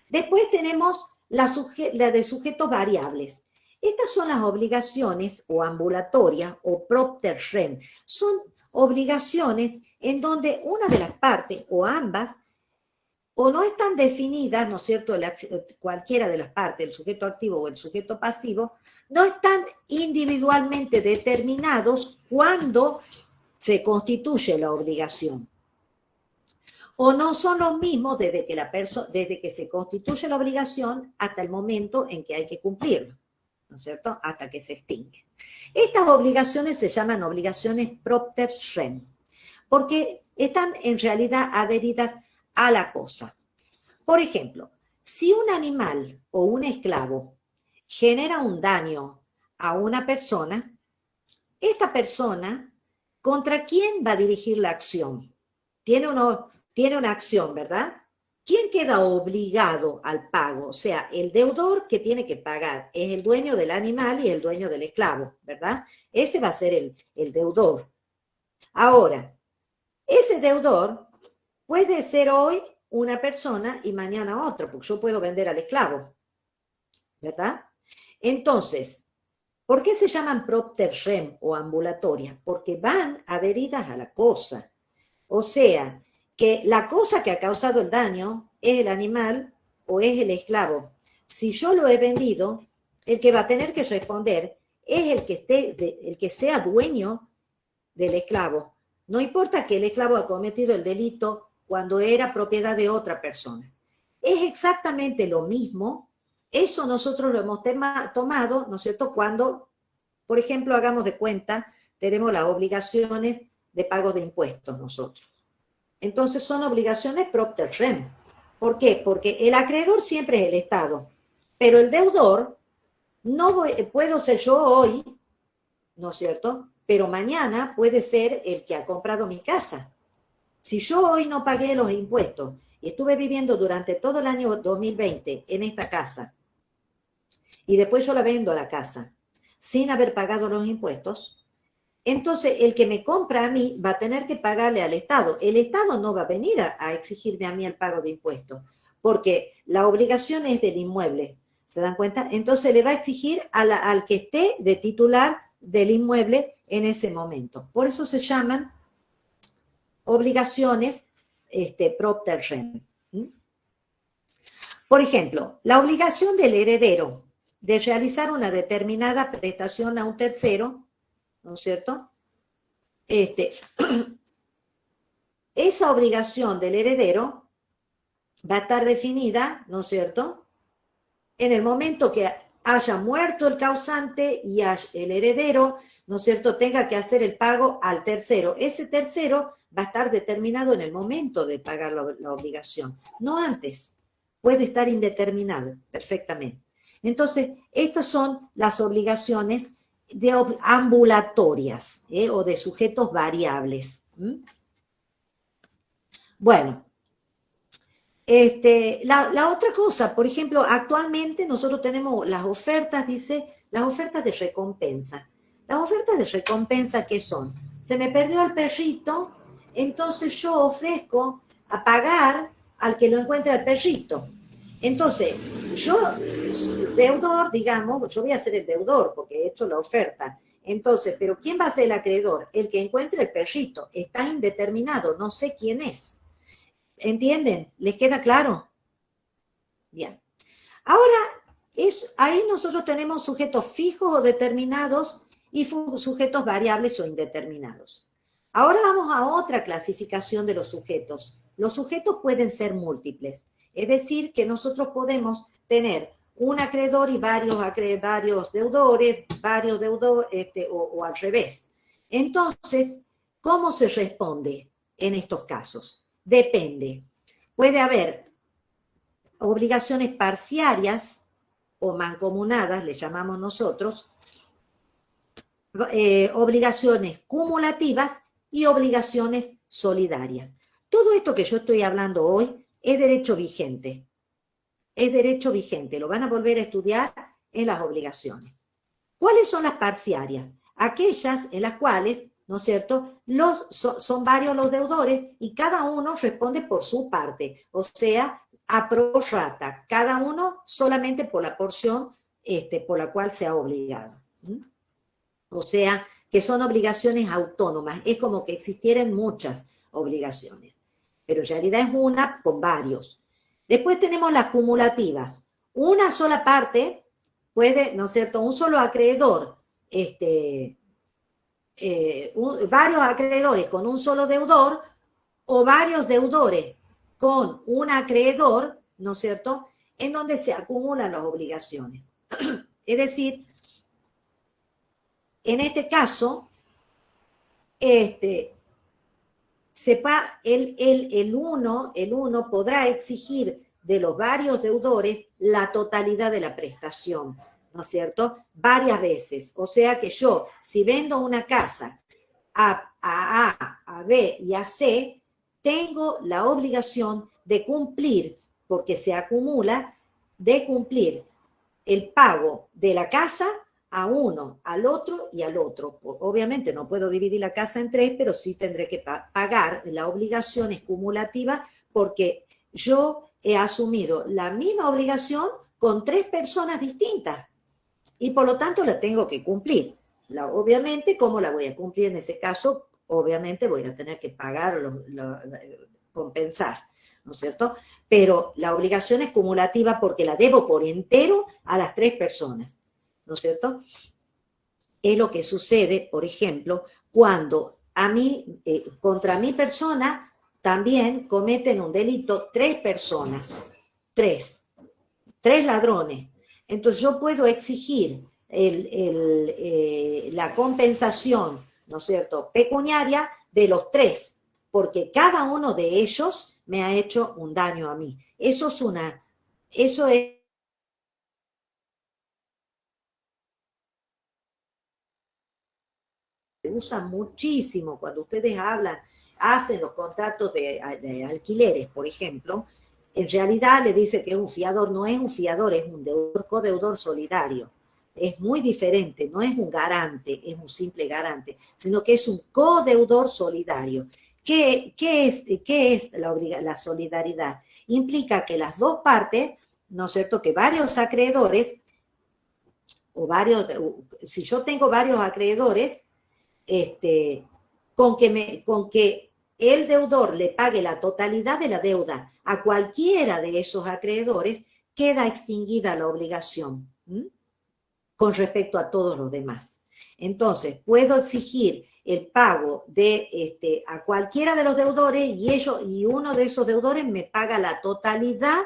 Después tenemos la de sujetos variables. Estas son las obligaciones o ambulatorias o propter rem. Son obligaciones en donde una de las partes o ambas o no están definidas, ¿no es cierto?, cualquiera de las partes, el sujeto activo o el sujeto pasivo, no están individualmente determinados cuando se constituye la obligación. o no son los mismos desde que se constituye la obligación hasta el momento en que hay que cumplirlo, ¿no es cierto? Hasta que se extingue. Estas obligaciones se llaman obligaciones propter rem, porque están en realidad adheridas a la cosa. Por ejemplo, si un animal o un esclavo genera un daño a una persona, esta persona, ¿contra quién va a dirigir la acción? Tiene una acción, ¿verdad? ¿Quién queda obligado al pago? O sea, el deudor que tiene que pagar es el dueño del animal y el dueño del esclavo, ¿verdad? Ese va a ser el deudor. Ahora, ese deudor puede ser hoy una persona y mañana otro, porque yo puedo vender al esclavo, ¿verdad? Entonces, ¿por qué se llaman propter rem o ambulatorias? Porque van adheridas a la cosa. O sea, que la cosa que ha causado el daño es el animal o es el esclavo. Si yo lo he vendido, el que va a tener que responder es el que sea dueño del esclavo. No importa que el esclavo ha cometido el delito cuando era propiedad de otra persona. Es exactamente lo mismo. Eso nosotros lo hemos tomado, ¿no es cierto? Cuando, por ejemplo, hagamos de cuenta, tenemos las obligaciones de pago de impuestos nosotros. Entonces son obligaciones propter rem. ¿Por qué? Porque el acreedor siempre es el Estado, pero el deudor puedo ser yo hoy, ¿no es cierto? Pero mañana puede ser el que ha comprado mi casa. Si yo hoy no pagué los impuestos y estuve viviendo durante todo el año 2020 en esta casa y después yo la vendo a la casa sin haber pagado los impuestos, entonces el que me compra a mí va a tener que pagarle al Estado. El Estado no va a venir a exigirme a mí el pago de impuestos, porque la obligación es del inmueble. ¿Se dan cuenta? Entonces le va a exigir al que esté de titular del inmueble en ese momento. Por eso se llaman obligaciones propter rem. Por ejemplo, la obligación del heredero de realizar una determinada prestación a un tercero, ¿no es cierto? Esa obligación del heredero va a estar definida, ¿no es cierto?, en el momento que haya muerto el causante y el heredero, ¿no es cierto?, tenga que hacer el pago al tercero. Ese tercero va a estar determinado en el momento de pagar la obligación, no antes. Puede estar indeterminado perfectamente. Entonces, estas son las obligaciones ambulatorias o de sujetos variables. Bueno, la otra cosa, por ejemplo, actualmente nosotros tenemos las ofertas, las ofertas de recompensa. Las ofertas de recompensa, ¿qué son? Se me perdió el perrito, entonces yo ofrezco a pagar al que lo encuentre al perrito. Entonces, yo, deudor, digamos, yo voy a ser el deudor porque he hecho la oferta. Entonces, ¿pero quién va a ser el acreedor? El que encuentre el perrito. Está indeterminado, no sé quién es. ¿Entienden? ¿Les queda claro? Bien. Ahora, ahí nosotros tenemos sujetos fijos o determinados y sujetos variables o indeterminados. Ahora vamos a otra clasificación de los sujetos. Los sujetos pueden ser múltiples. Es decir, que nosotros podemos tener un acreedor y varios deudores, o al revés. Entonces, ¿cómo se responde en estos casos? Depende. Puede haber obligaciones parciarias o mancomunadas, le llamamos nosotros, obligaciones cumulativas y obligaciones solidarias. Todo esto que yo estoy hablando hoy es derecho vigente. Es derecho vigente. Lo van a volver a estudiar en las obligaciones. ¿Cuáles son las parciarias? Aquellas en las cuales, ¿no es cierto?, son varios los deudores y cada uno responde por su parte. O sea, a pro rata. Cada uno solamente por la porción por la cual se ha obligado. O sea, que son obligaciones autónomas. Es como que existieran muchas obligaciones. Pero en realidad es una con varios. Después tenemos las cumulativas. Una sola parte puede, ¿no es cierto?, un solo acreedor, varios acreedores con un solo deudor o varios deudores con un acreedor, ¿no es cierto?, en donde se acumulan las obligaciones. Es decir, en este caso, el uno podrá exigir de los varios deudores la totalidad de la prestación, ¿no es cierto?, varias veces. O sea que yo, si vendo una casa a A, a B y a C, tengo la obligación de cumplir, porque se acumula, de cumplir el pago de la casa a uno, al otro y al otro. Obviamente no puedo dividir la casa en tres, pero sí tendré que pagar. La obligación es cumulativa porque yo he asumido la misma obligación con tres personas distintas y por lo tanto la tengo que cumplir. Obviamente, ¿cómo la voy a cumplir en ese caso? Obviamente voy a tener que pagar, compensar, ¿no es cierto? Pero la obligación es cumulativa porque la debo por entero a las tres personas, ¿no es cierto? Es lo que sucede, por ejemplo, cuando a mí, contra mi persona, también cometen un delito tres personas, tres ladrones. Entonces yo puedo exigir la compensación, ¿no es cierto?, pecuniaria de los tres, porque cada uno de ellos me ha hecho un daño a mí. Eso es se usa muchísimo cuando ustedes hacen los contratos de alquileres, por ejemplo. En realidad le dice que es un fiador, no es un fiador, es un codeudor solidario. Es muy diferente, no es un garante, es un simple garante, sino que es un codeudor solidario. ¿Qué es la solidaridad? Implica que las dos partes, ¿no es cierto?, que varios acreedores, si yo tengo varios acreedores, con que el deudor le pague la totalidad de la deuda a cualquiera de esos acreedores, queda extinguida la obligación con respecto a todos los demás. Entonces, puedo exigir el pago a cualquiera de los deudores y uno de esos deudores me paga la totalidad,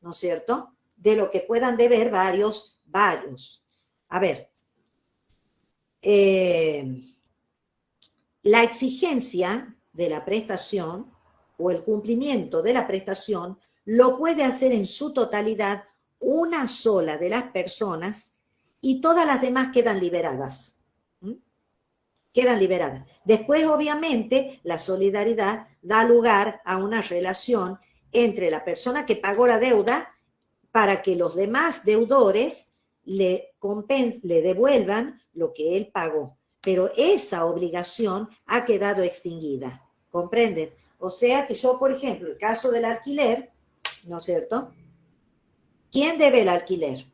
¿no es cierto?, de lo que puedan deber varios. A ver, la exigencia de la prestación o el cumplimiento de la prestación lo puede hacer en su totalidad una sola de las personas y todas las demás quedan liberadas. Quedan liberadas. Después, obviamente, la solidaridad da lugar a una relación entre la persona que pagó la deuda para que los demás deudores le devuelvan lo que él pagó. Pero esa obligación ha quedado extinguida, ¿comprenden? O sea que yo, por ejemplo, el caso del alquiler, ¿no es cierto? ¿Quién debe el alquiler?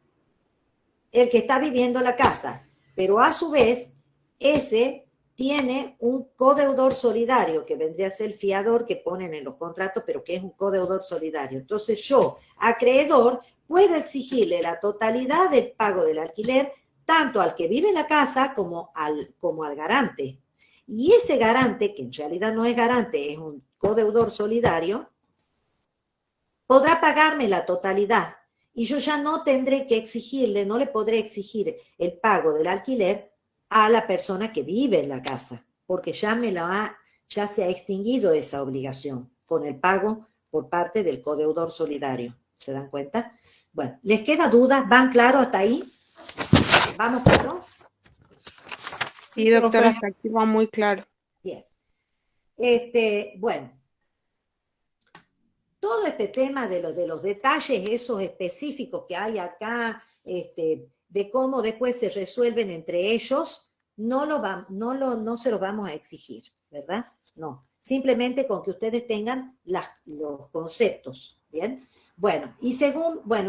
El que está viviendo la casa, pero a su vez, ese tiene un codeudor solidario, que vendría a ser el fiador que ponen en los contratos, pero que es un codeudor solidario. Entonces yo, acreedor, puedo exigirle la totalidad del pago del alquiler tanto al que vive en la casa como al garante. Y ese garante, que en realidad no es garante, es un codeudor solidario, podrá pagarme la totalidad. Y yo ya no tendré que exigirle, no le podré exigir el pago del alquiler a la persona que vive en la casa, porque ya se ha extinguido esa obligación con el pago por parte del codeudor solidario. ¿Se dan cuenta? Bueno, ¿les queda duda? ¿Van claro hasta ahí? ¿Vamos, Pedro? Sí, doctora, hasta aquí va muy claro. Bien. Bueno, todo este tema de los detalles, esos específicos que hay acá, de cómo después se resuelven entre ellos, no se los vamos a exigir, ¿verdad? No, simplemente con que ustedes tengan los conceptos, ¿bien? Bueno,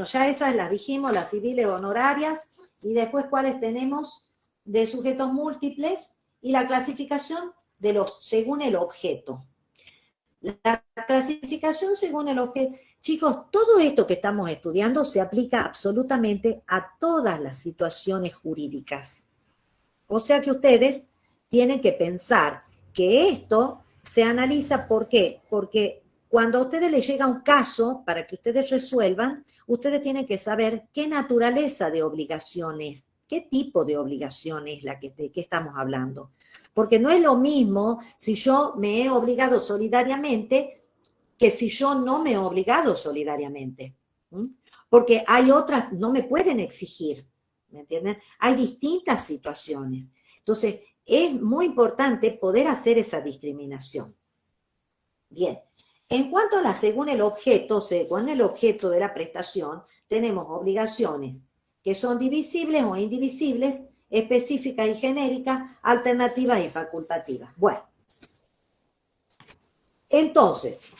ya esas las dijimos, las civiles honorarias, y después cuáles tenemos de sujetos múltiples y la clasificación según el objeto. La clasificación según el objeto. Chicos, todo esto que estamos estudiando se aplica absolutamente a todas las situaciones jurídicas. O sea que ustedes tienen que pensar que esto se analiza, ¿por qué? Porque cuando a ustedes les llega un caso para que ustedes resuelvan, ustedes tienen que saber qué naturaleza de obligación es, qué tipo de obligación es de qué estamos hablando. Porque no es lo mismo si yo me he obligado solidariamente que si yo no me he obligado solidariamente. Porque hay otras, no me pueden exigir, ¿me entienden? Hay distintas situaciones. Entonces, es muy importante poder hacer esa discriminación. Bien. En cuanto a la según el objeto de la prestación, tenemos obligaciones que son divisibles o indivisibles, específicas y genéricas, alternativas y facultativas. Bueno, entonces,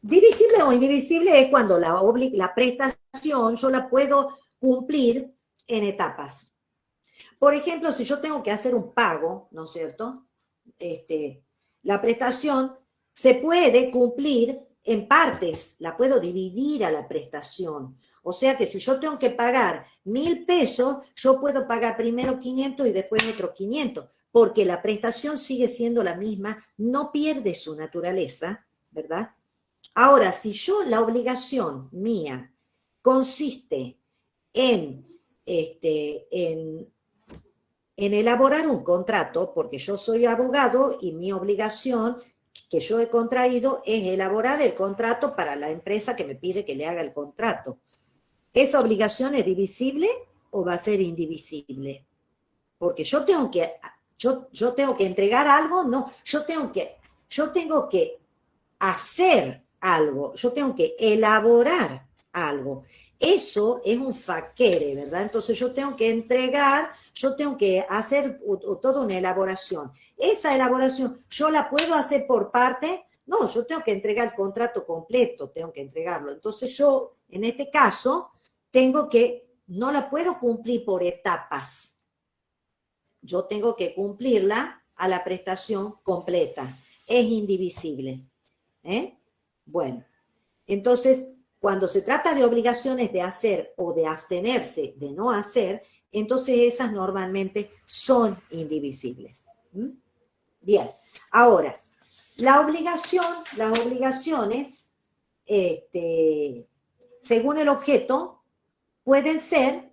divisible o indivisible es cuando la prestación yo la puedo cumplir en etapas. Por ejemplo, si yo tengo que hacer un pago, ¿no es cierto? La prestación se puede cumplir en partes, la puedo dividir a la prestación. O sea que si yo tengo que pagar 1.000 pesos, yo puedo pagar primero 500 y después otros 500, porque la prestación sigue siendo la misma, no pierde su naturaleza, ¿verdad? Ahora, si la obligación mía consiste en elaborar un contrato, porque yo soy abogado y mi obligación que yo he contraído es elaborar el contrato para la empresa que me pide que le haga el contrato. ¿Esa obligación es divisible o va a ser indivisible? Porque yo tengo que entregar algo, no, yo tengo que hacer algo, yo tengo que elaborar algo. Eso es un faquere, ¿verdad? Entonces yo tengo que entregar, yo tengo que hacer toda una elaboración. Esa elaboración, ¿yo la puedo hacer por parte? No, yo tengo que entregar el contrato completo, tengo que entregarlo. Entonces yo, en este caso, no la puedo cumplir por etapas. Yo tengo que cumplirla a la prestación completa. Es indivisible. Bueno, entonces, cuando se trata de obligaciones de hacer o de abstenerse de no hacer, entonces esas normalmente son indivisibles. Bien, ahora, las obligaciones, según el objeto, pueden ser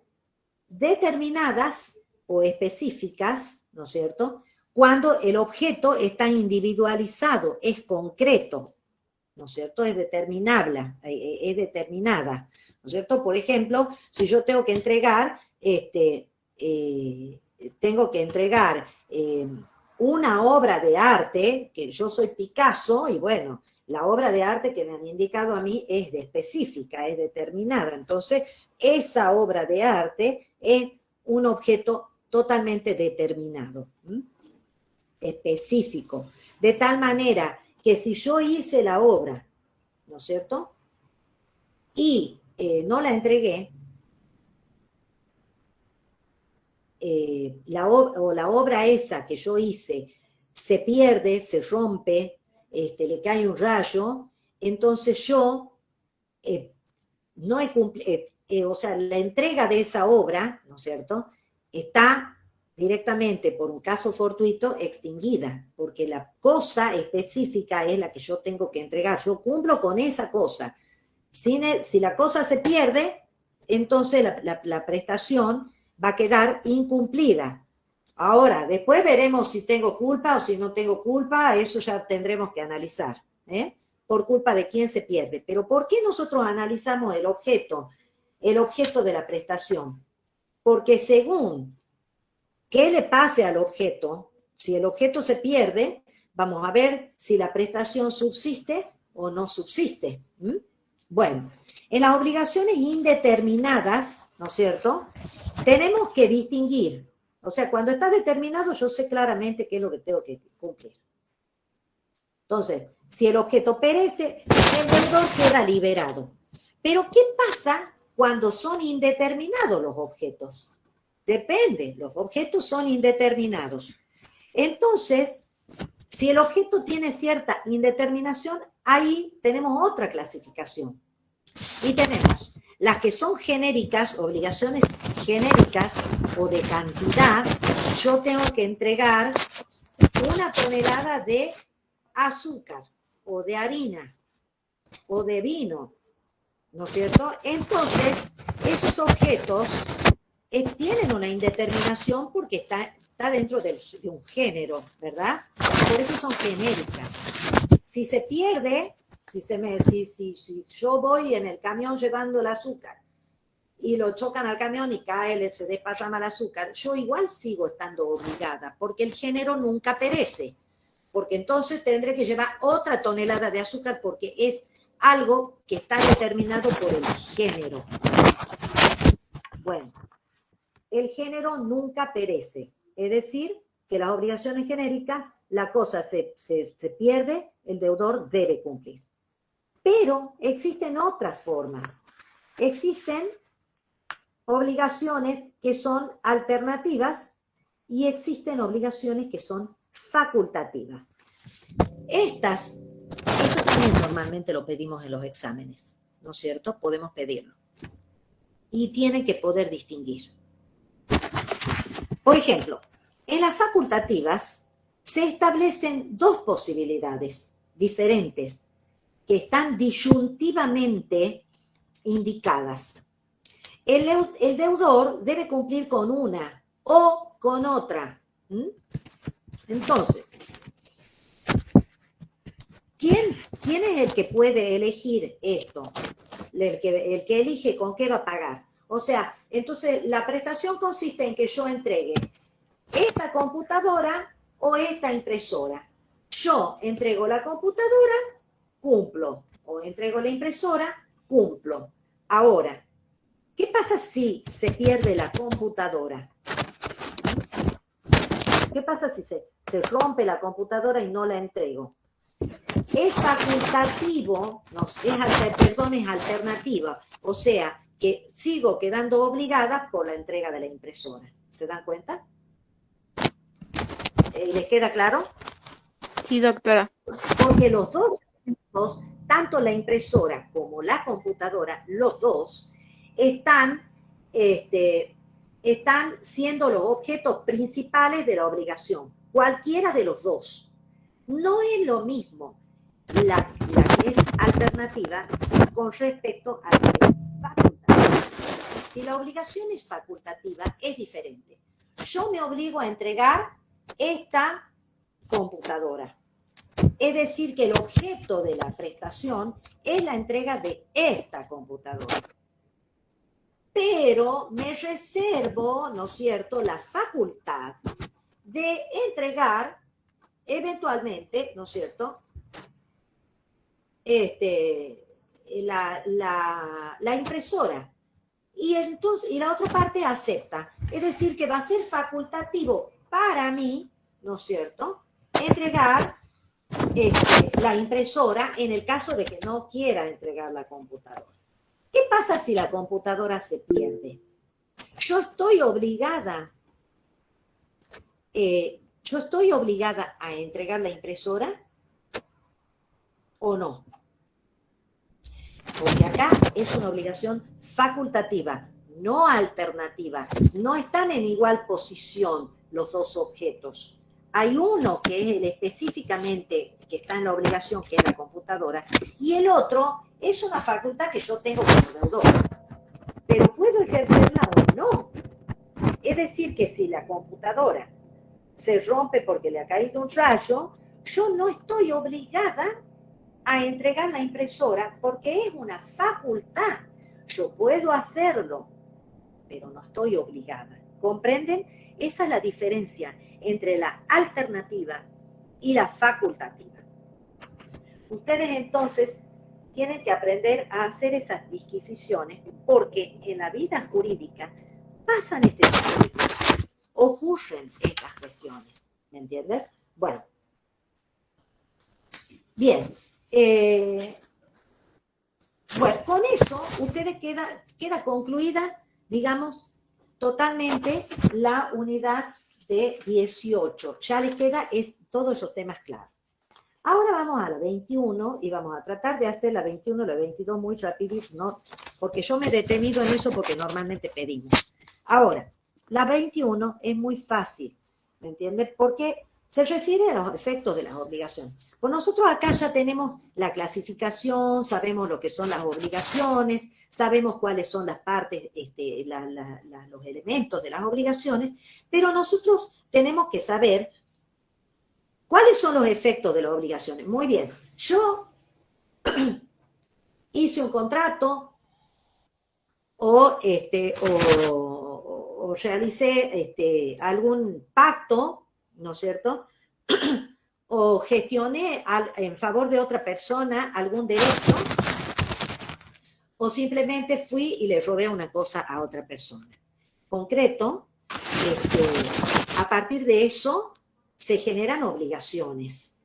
determinadas o específicas, ¿no es cierto?, cuando el objeto está individualizado, es concreto, ¿no es cierto?, es determinada, ¿no es cierto? Por ejemplo, si yo tengo que entregar, una obra de arte, que yo soy Picasso, y bueno, la obra de arte que me han indicado a mí es específica, es determinada. Entonces, esa obra de arte es un objeto totalmente determinado, específico. De tal manera que si yo hice la obra, ¿no es cierto?, y no la entregué, la obra esa que yo hice se pierde, se rompe, le cae un rayo, entonces yo no he cumplido, o sea, la entrega de esa obra, ¿no es cierto?, está directamente por un caso fortuito extinguida, porque la cosa específica es la que yo tengo que entregar, yo cumplo con esa cosa. Si la cosa se pierde, entonces la prestación va a quedar incumplida. Ahora, después veremos si tengo culpa o si no tengo culpa, eso ya tendremos que analizar, por culpa de quién se pierde. Pero ¿por qué nosotros analizamos el objeto de la prestación? Porque según qué le pase al objeto, si el objeto se pierde, vamos a ver si la prestación subsiste o no subsiste. Bueno, en las obligaciones indeterminadas, ¿no es cierto?, tenemos que distinguir. O sea, cuando está determinado, yo sé claramente qué es lo que tengo que cumplir. Entonces, si el objeto perece, el deudor queda liberado. Pero, ¿qué pasa cuando son indeterminados los objetos? Depende, los objetos son indeterminados. Entonces, si el objeto tiene cierta indeterminación, ahí tenemos otra clasificación. Y tenemos las que son genéricas, obligaciones genéricas o de cantidad. Yo tengo que entregar 1 tonelada de azúcar o de harina o de vino, ¿no es cierto? Entonces, esos objetos tienen una indeterminación porque está dentro de un género, ¿verdad? Por eso son genéricas. Si se pierde, si yo voy en el camión llevando el azúcar y lo chocan al camión y cae, se desparrama el azúcar, yo igual sigo estando obligada, porque el género nunca perece, porque entonces tendré que llevar otra tonelada de azúcar porque es algo que está determinado por el género. Bueno, el género nunca perece, es decir, que las obligaciones genéricas, la cosa se pierde, el deudor debe cumplir. Pero existen otras formas. Existen obligaciones que son alternativas y existen obligaciones que son facultativas. Esto también normalmente lo pedimos en los exámenes, ¿no es cierto? Podemos pedirlo. Y tienen que poder distinguir. Por ejemplo, en las facultativas se establecen dos posibilidades diferentes que están disyuntivamente indicadas. El deudor debe cumplir con una o con otra. Entonces, ¿quién es el que puede elegir esto? El que elige con qué va a pagar. O sea, entonces la prestación consiste en que yo entregue esta computadora o esta impresora. Yo entrego la computadora, cumplo. O entrego la impresora, cumplo. Ahora, ¿qué pasa si se pierde la computadora? ¿Qué pasa si se rompe la computadora y no la entrego? Es facultativo, es alternativa. O sea, que sigo quedando obligada por la entrega de la impresora. ¿Se dan cuenta? ¿Les queda claro? Sí, doctora. Porque los dos, tanto la impresora como la computadora, los dos, están siendo los objetos principales de la obligación. Cualquiera de los dos. No es lo mismo la que es alternativa con respecto a la que es facultativa. Si la obligación es facultativa, es diferente. Yo me obligo a entregar esta computadora. Es decir, que el objeto de la prestación es la entrega de esta computadora. Pero me reservo, ¿no es cierto?, la facultad de entregar eventualmente, ¿no es cierto?, la impresora. Y entonces, y la otra parte acepta. Es decir, que va a ser facultativo para mí, ¿no es cierto?, entregar la impresora en el caso de que no quiera entregar la computadora. ¿Qué pasa si la computadora se pierde? Yo estoy obligada a entregar la impresora o no. Porque acá es una obligación facultativa, no alternativa. No están en igual posición los dos objetos. Hay uno que es el específicamente que está en la obligación, que es la computadora, y el otro es una facultad que yo tengo como deudor. Pero puedo ejercerla o no. Es decir, que si la computadora se rompe porque le ha caído un rayo, yo no estoy obligada a entregar la impresora porque es una facultad. Yo puedo hacerlo, pero no estoy obligada. ¿Comprenden? Esa es la diferencia entre la alternativa y la facultativa. Ustedes entonces tienen que aprender a hacer esas disquisiciones porque en la vida jurídica pasan este tipo de cosas, ocurren estas cuestiones, ¿me entiendes? Bueno, bien, bueno, con eso ustedes queda concluida, digamos, totalmente la unidad de 18. Ya les queda todos esos temas claros. Ahora vamos a la 21 y vamos a tratar de hacer la 21 y la 22 muy rapidito, ¿no? Porque yo me he detenido en eso porque normalmente pedimos. Ahora, la 21 es muy fácil, ¿me entiendes? Porque Se refiere a los efectos de las obligaciones. Pues nosotros acá ya tenemos la clasificación, sabemos lo que son las obligaciones, sabemos cuáles son las partes, los elementos de las obligaciones, pero nosotros tenemos que saber cuáles son los efectos de las obligaciones. Muy bien, yo hice un contrato o realicé algún pacto, ¿no es cierto? O gestioné en favor de otra persona algún derecho, o simplemente fui y le robé una cosa a otra persona. Concreto, a partir de eso se generan obligaciones.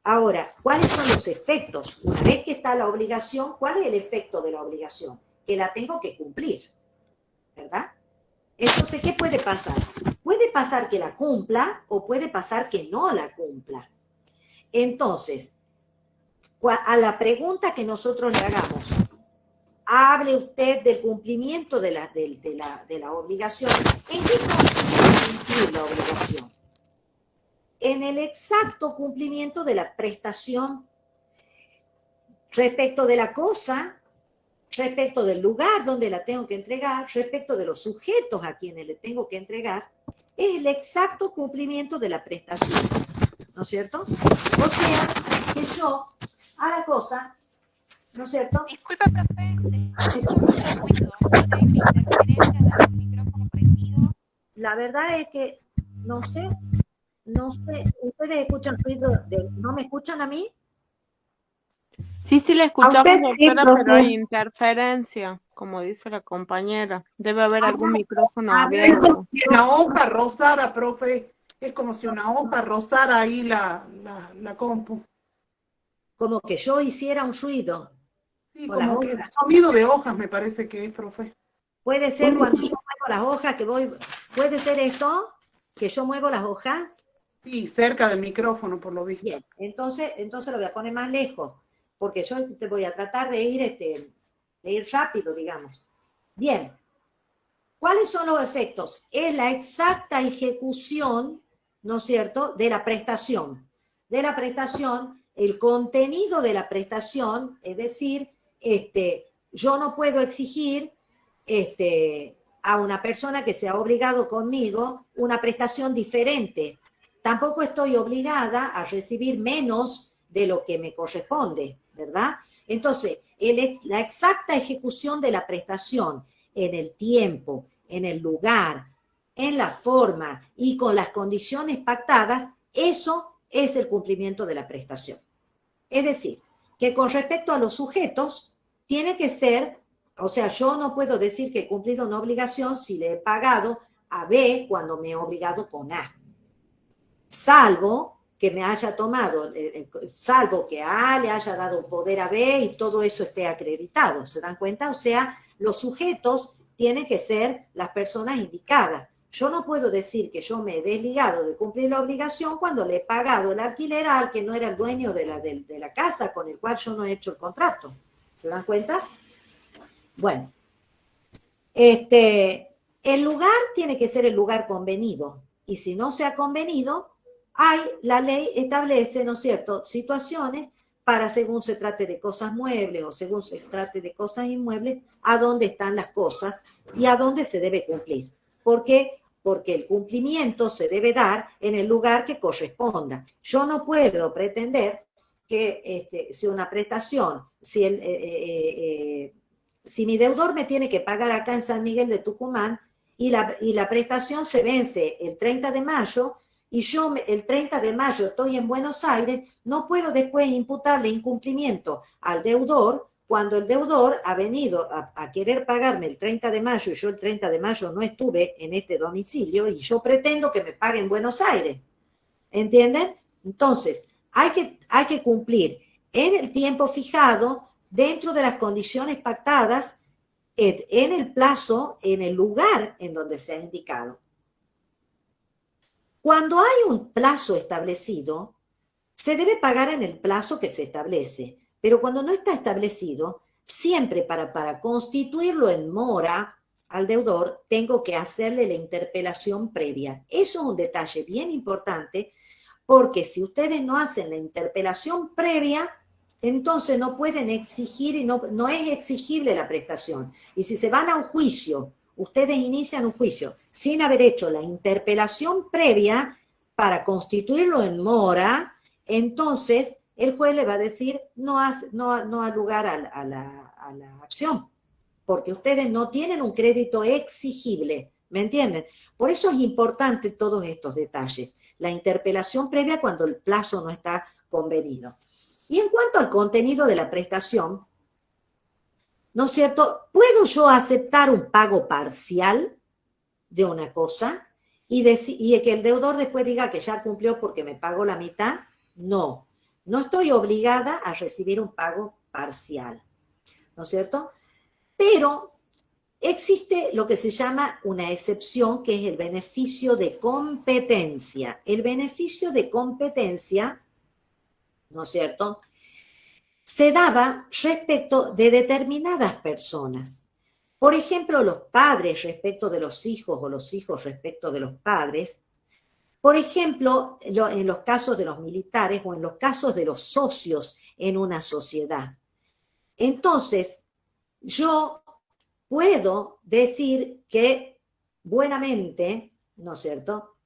Ahora, ¿cuáles son los efectos? Una vez que está la obligación, ¿cuál es el efecto de la obligación? Que la tengo que cumplir, ¿verdad? Entonces, ¿qué puede pasar? Puede pasar que la cumpla o puede pasar que no la cumpla. Entonces, a la pregunta que nosotros le hagamos, hable usted del cumplimiento de la obligación. ¿En qué consiste cumplir la obligación? En el exacto cumplimiento de la prestación respecto de la cosa, respecto del lugar donde la tengo que entregar, respecto de los sujetos a quienes le tengo que entregar, es el exacto cumplimiento de la prestación, ¿no es cierto? O sea, que yo a la cosa, ¿no es cierto? Disculpa, profe, se escucha mucho ruido, no sé, mi interferencia del micrófono prendido. La verdad es que no sé, ¿ustedes escuchan ruido? ¿No me escuchan a mí? Sí, la A escuchamos, usted sí, doctora, profe. pero hay interferencia, como dice la compañera. Debe haber algún micrófono Es abierto. como si una hoja rozara, profe. Es como si una hoja rozara ahí la compu. Como que yo hiciera un ruido. Sí, Con las como que hojas. el sonido de hojas me parece que es, profe. Puede ser cuando yo muevo las hojas que voy, puede ser esto, que yo muevo las hojas. Sí, cerca del micrófono, por lo visto. Bien, entonces lo voy a poner más lejos, porque yo te voy a tratar de ir rápido, digamos. Bien, ¿cuáles son los efectos? Es la exacta ejecución, ¿no es cierto?, de la prestación. De la prestación, el contenido de la prestación, es decir, yo no puedo exigir a una persona que se ha obligado conmigo una prestación diferente. Tampoco estoy obligada a recibir menos de lo que me corresponde, ¿verdad? Entonces, la exacta ejecución de la prestación en el tiempo, en el lugar, en la forma y con las condiciones pactadas, eso es el cumplimiento de la prestación. Es decir, que con respecto a los sujetos, tiene que ser, o sea, yo no puedo decir que he cumplido una obligación si le he pagado a B cuando me he obligado con A. Salvo que me haya tomado, salvo que A le haya dado un poder a B y todo eso esté acreditado, ¿se dan cuenta? O sea, los sujetos tienen que ser las personas indicadas. Yo no puedo decir que yo me he desligado de cumplir la obligación cuando le he pagado el alquiler al que no era el dueño de la casa con el cual yo no he hecho el contrato. ¿Se dan cuenta? Bueno, el lugar tiene que ser el lugar convenido. Y si no se ha convenido, la ley establece, ¿no es cierto?, situaciones para, según se trate de cosas muebles o según se trate de cosas inmuebles, a dónde están las cosas y a dónde se debe cumplir. ¿Por qué? Porque el cumplimiento se debe dar en el lugar que corresponda. Yo no puedo pretender que si una prestación, si mi deudor me tiene que pagar acá en San Miguel de Tucumán y la prestación se vence el 30 de mayo y yo el 30 de mayo estoy en Buenos Aires, no puedo después imputarle incumplimiento al deudor cuando el deudor ha venido a querer pagarme el 30 de mayo y yo el 30 de mayo no estuve en este domicilio y yo pretendo que me pague en Buenos Aires. ¿Entienden? Entonces, hay que cumplir en el tiempo fijado, dentro de las condiciones pactadas, en el plazo, en el lugar en donde se ha indicado. Cuando hay un plazo establecido, se debe pagar en el plazo que se establece, pero cuando no está establecido, siempre para constituirlo en mora al deudor, tengo que hacerle la interpelación previa. Eso es un detalle bien importante, porque si ustedes no hacen la interpelación previa, entonces no pueden exigir y no es exigible la prestación. Y si se van a un juicio, ustedes inician un juicio sin haber hecho la interpelación previa para constituirlo en mora, entonces el juez le va a decir no ha lugar a la acción, porque ustedes no tienen un crédito exigible, ¿me entienden? Por eso es importante todos estos detalles. La interpelación previa cuando el plazo no está convenido. Y en cuanto al contenido de la prestación, ¿no es cierto? ¿Puedo yo aceptar un pago parcial de una cosa y que el deudor después diga que ya cumplió porque me pagó la mitad? No, no estoy obligada a recibir un pago parcial, ¿no es cierto? Pero existe lo que se llama una excepción, que es el beneficio de competencia. El beneficio de competencia, ¿no es cierto?, se daba respecto de determinadas personas. Por ejemplo, los padres respecto de los hijos o los hijos respecto de los padres. Por ejemplo, en los casos de los militares o en los casos de los socios en una sociedad. Entonces, yo puedo decir que buenamente, ¿no es cierto?,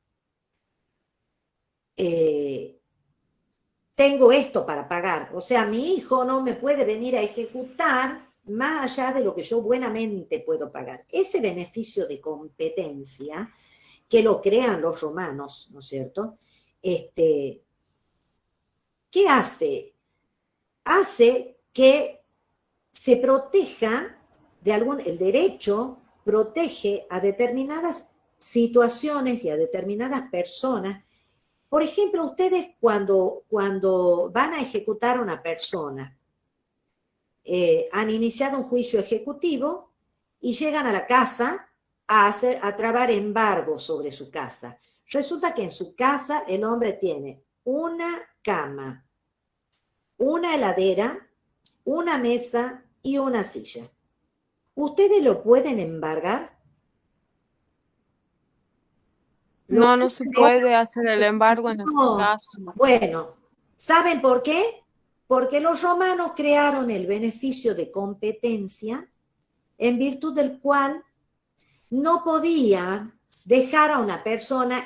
tengo esto para pagar. O sea, mi hijo no me puede venir a ejecutar más allá de lo que yo buenamente puedo pagar. Ese beneficio de competencia que lo crean los romanos, ¿no es cierto?, ¿qué hace? Hace que se proteja el derecho protege a determinadas situaciones y a determinadas personas. Por ejemplo, ustedes cuando van a ejecutar a una persona, han iniciado un juicio ejecutivo y llegan a la casa a trabar embargo sobre su casa. Resulta que en su casa el hombre tiene una cama, una heladera, una mesa y una silla. ¿Ustedes lo pueden embargar? No se puede hacer el embargo en ese No. caso. Bueno, ¿saben por qué? Porque los romanos crearon el beneficio de competencia en virtud del cual no podía dejar a una persona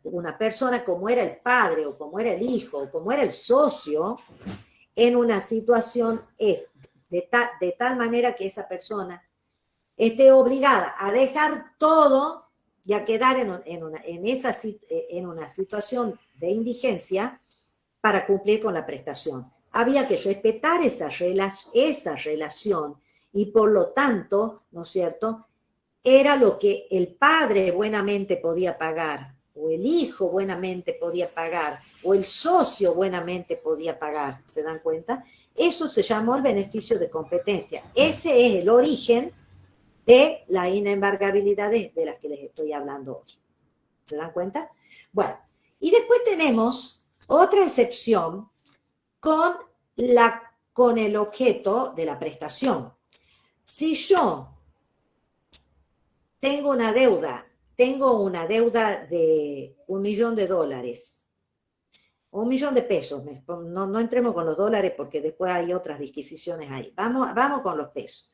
una persona como era el padre o como era el hijo o como era el socio en una situación de tal manera que esa persona esté obligada a dejar todo y a quedar en una situación de indigencia para cumplir con la prestación. Había que respetar esa relación y por lo tanto, ¿no es cierto?, era lo que el padre buenamente podía pagar, o el hijo buenamente podía pagar, o el socio buenamente podía pagar, ¿se dan cuenta? Eso se llamó el beneficio de competencia. Ese es el origen de la inembargabilidad de las que les estoy hablando hoy. ¿Se dan cuenta? Bueno, y después tenemos otra excepción con el objeto de la prestación. Si yo tengo una deuda de $1.000.000, o $1.000.000, no entremos con los dólares porque después hay otras disquisiciones ahí. Vamos con los pesos.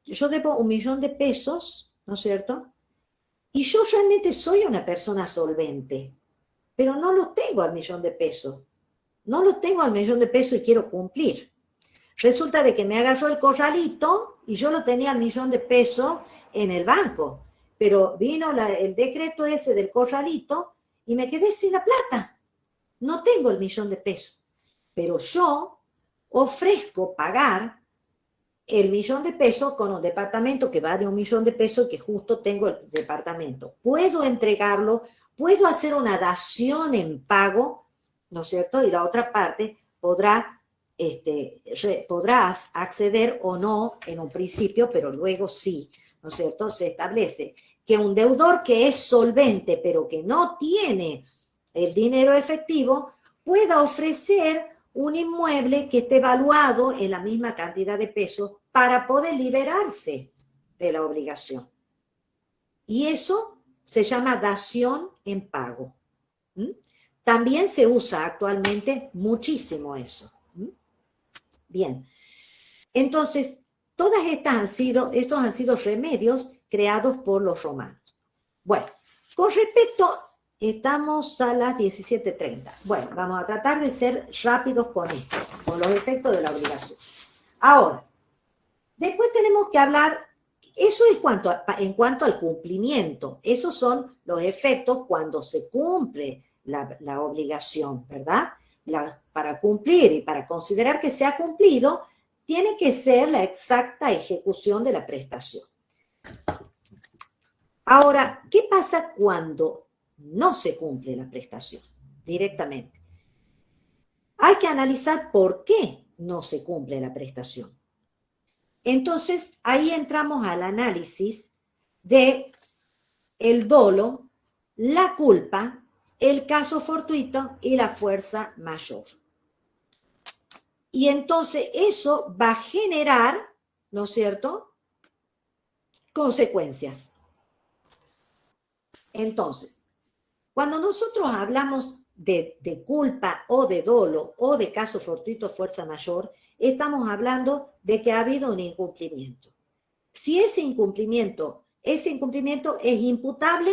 Yo debo $1.000.000, ¿no es cierto? Y yo realmente soy una persona solvente, pero no lo tengo al $1.000.000. No lo tengo al $1.000.000 y quiero cumplir. Resulta de que me agarró el corralito y yo lo tenía al $1.000.000 en el banco, pero vino el decreto ese del corralito y me quedé sin la plata. No tengo el $1.000.000, pero yo ofrezco pagar el $1.000.000 con un departamento que vale $1.000.000 y que justo tengo el departamento. Puedo entregarlo, puedo hacer una dación en pago, ¿no es cierto? Y la otra parte podrás acceder o no en un principio, pero luego sí, ¿no es cierto? Se establece que un deudor que es solvente, pero que no tiene el dinero efectivo, pueda ofrecer un inmueble que esté evaluado en la misma cantidad de pesos para poder liberarse de la obligación. Y eso se llama dación en pago. También se usa actualmente muchísimo eso. Bien. Entonces, estos han sido remedios creados por los romanos. Bueno, con respecto, estamos a las 17:30. Bueno, vamos a tratar de ser rápidos con esto, con los efectos de la obligación. Ahora, después tenemos que hablar, eso es en cuanto al cumplimiento. Esos son los efectos cuando se cumple la obligación, ¿verdad? Para cumplir y para considerar que se ha cumplido, tiene que ser la exacta ejecución de la prestación. Ahora, ¿qué pasa cuando no se cumple la prestación directamente? Hay que analizar por qué no se cumple la prestación. Entonces, ahí entramos al análisis de el dolo, la culpa, el caso fortuito y la fuerza mayor. Y entonces eso va a generar, ¿no es cierto?, consecuencias. Entonces, cuando nosotros hablamos de culpa o de dolo o de caso fortuito, fuerza mayor, estamos hablando de que ha habido un incumplimiento. Si ese incumplimiento es imputable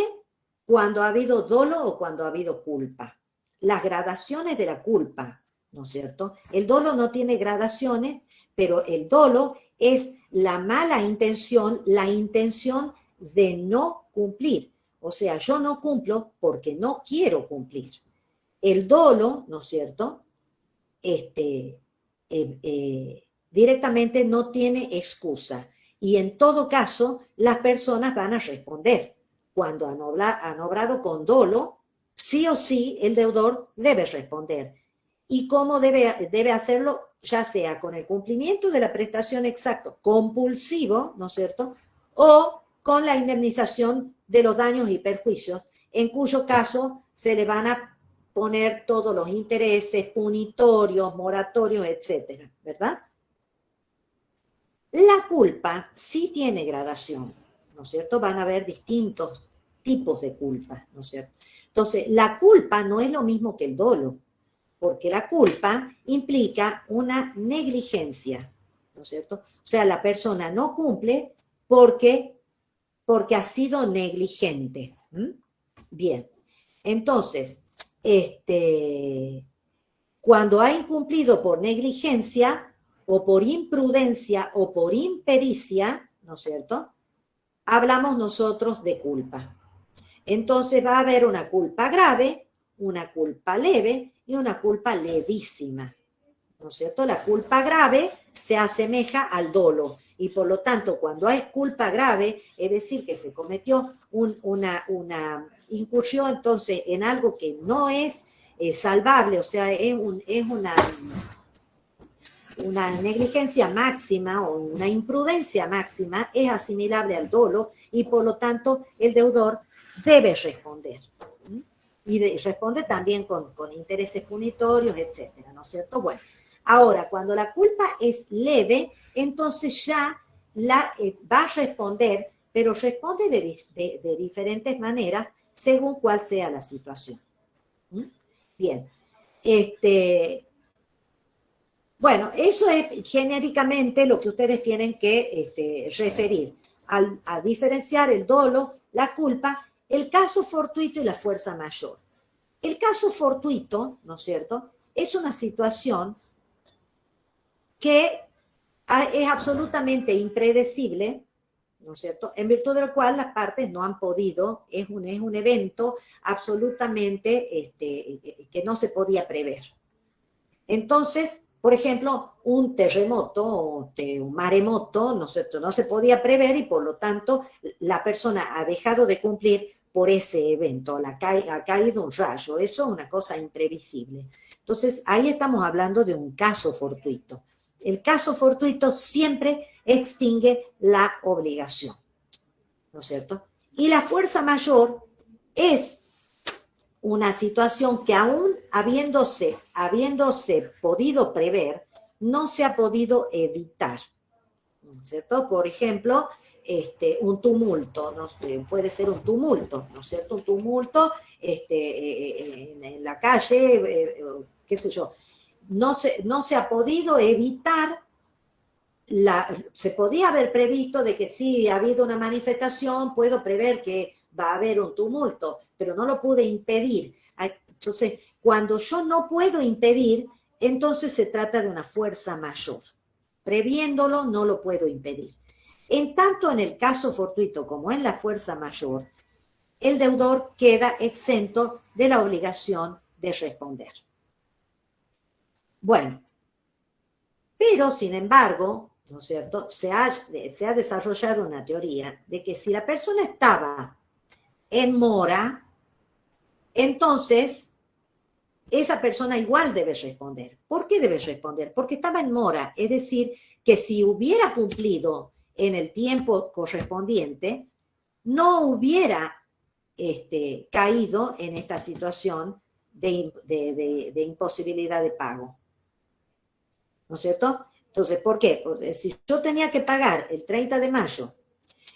cuando ha habido dolo o cuando ha habido culpa. Las gradaciones de la culpa, ¿no es cierto? El dolo no tiene gradaciones, pero el dolo es la mala intención, la intención de no cumplir. O sea, yo no cumplo porque no quiero cumplir. El dolo, ¿no es cierto?, directamente no tiene excusa. Y en todo caso, las personas van a responder. Cuando han obrado con dolo, sí o sí el deudor debe responder. ¿Y cómo debe hacerlo? Ya sea con el cumplimiento de la prestación exacto, compulsivo, ¿no es cierto?, o con la indemnización de los daños y perjuicios, en cuyo caso se le van a poner todos los intereses punitorios, moratorios, etcétera, ¿verdad? La culpa sí tiene gradación, ¿no es cierto? Van a haber distintos tipos de culpa, ¿no es cierto? Entonces, la culpa no es lo mismo que el dolo, porque la culpa implica una negligencia, ¿no es cierto? O sea, la persona no cumple porque ha sido negligente. Bien, entonces, cuando ha incumplido por negligencia o por imprudencia o por impericia, ¿no es cierto?, hablamos nosotros de culpa. Entonces va a haber una culpa grave, una culpa leve y una culpa levísima, ¿no es cierto? La culpa grave se asemeja al dolo y por lo tanto cuando hay culpa grave, es decir, que se cometió una incursión entonces en algo que no es salvable, o sea, es una negligencia máxima o una imprudencia máxima, es asimilable al dolo y por lo tanto el deudor debe responder. Y responde también con intereses punitorios, etcétera, ¿no es cierto? Bueno, ahora, cuando la culpa es leve, entonces ya va a responder, pero responde de diferentes maneras según cuál sea la situación. Bien, bueno, eso es genéricamente lo que ustedes tienen que referir, a diferenciar el dolo, la culpa, el caso fortuito y la fuerza mayor. El caso fortuito, ¿no es cierto?, es una situación que es absolutamente impredecible, ¿no es cierto?, en virtud de lo cual las partes no han podido, es un evento absolutamente que no se podía prever. Entonces, por ejemplo, un terremoto o un maremoto, ¿no es cierto?, no se podía prever y por lo tanto la persona ha dejado de cumplir por ese evento, ha caído un rayo, eso es una cosa imprevisible. Entonces, ahí estamos hablando de un caso fortuito. El caso fortuito siempre extingue la obligación, ¿no es cierto? Y la fuerza mayor es una situación que aún habiéndose podido prever, no se ha podido evitar, ¿no es cierto? Por ejemplo, un tumulto, ¿no? Puede ser un tumulto, ¿no es cierto? Un tumulto en la calle, qué sé yo. No se ha podido evitar, se podía haber previsto de que si ha habido una manifestación, puedo prever que va a haber un tumulto, pero no lo pude impedir. Entonces, cuando yo no puedo impedir, entonces se trata de una fuerza mayor. Previéndolo, no lo puedo impedir. En tanto en el caso fortuito como en la fuerza mayor, el deudor queda exento de la obligación de responder. Bueno, pero sin embargo, ¿no es cierto?, se ha desarrollado una teoría de que si la persona estaba en mora, entonces esa persona igual debe responder. ¿Por qué debe responder? Porque estaba en mora, es decir, que si hubiera cumplido en el tiempo correspondiente, no hubiera caído en esta situación de imposibilidad de pago. ¿No es cierto? Entonces, ¿por qué? Porque si yo tenía que pagar el 30 de mayo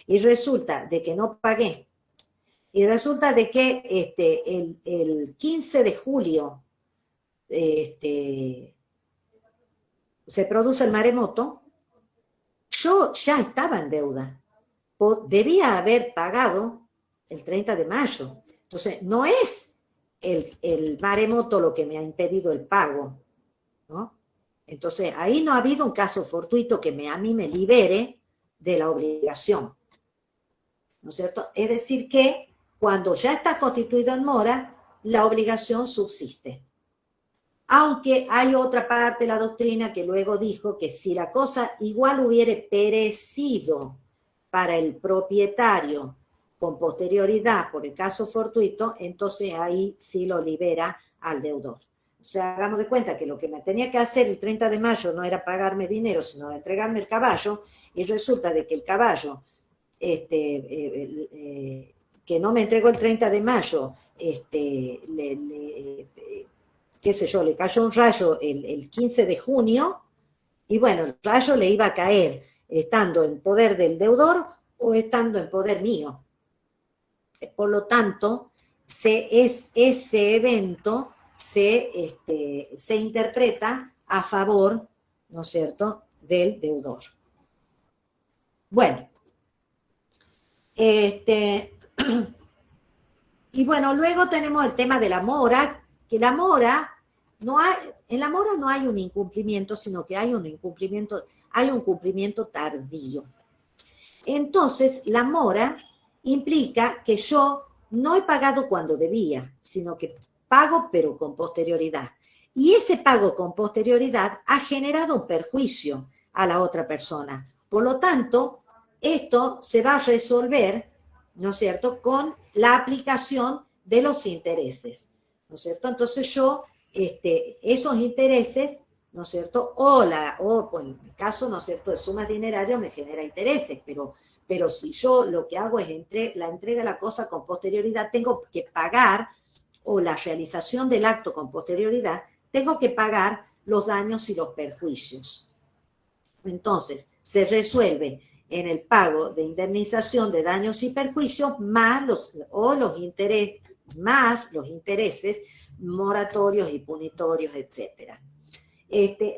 y resulta de que no pagué, y resulta de que el 15 de julio se produce el maremoto, yo ya estaba en deuda. Debía haber pagado el 30 de mayo. Entonces, no es el maremoto lo que me ha impedido el pago, ¿no? Entonces, ahí no ha habido un caso fortuito que a mí me libere de la obligación, ¿no es cierto? Es decir que cuando ya está constituido en mora, la obligación subsiste. Aunque hay otra parte de la doctrina que luego dijo que si la cosa igual hubiere perecido para el propietario con posterioridad por el caso fortuito, entonces ahí sí lo libera al deudor. O sea, hagamos de cuenta que lo que me tenía que hacer el 30 de mayo no era pagarme dinero, sino entregarme el caballo, y resulta de que el caballo, que no me entregó el 30 de mayo, qué sé yo, le cayó un rayo el 15 de junio, y bueno, el rayo le iba a caer estando en poder del deudor o estando en poder mío. Por lo tanto, ese evento se interpreta a favor, ¿no es cierto?, del deudor. Bueno, y bueno, luego tenemos el tema de la mora, que en la mora no hay un incumplimiento, sino que hay un cumplimiento tardío. Entonces, la mora implica que yo no he pagado cuando debía, sino que pago pero con posterioridad. Y ese pago con posterioridad ha generado un perjuicio a la otra persona. Por lo tanto, esto se va a resolver, ¿no es cierto?, con la aplicación de los intereses, ¿no es cierto? Entonces yo, esos intereses, ¿no es cierto?, o en el caso, ¿no es cierto?, de sumas dinerarias me genera intereses, pero si yo lo que hago es la entrega de la cosa con posterioridad, tengo que pagar, o la realización del acto con posterioridad, tengo que pagar los daños y los perjuicios. Entonces, se resuelve en el pago de indemnización de daños y perjuicios más los intereses moratorios y punitorios, etc.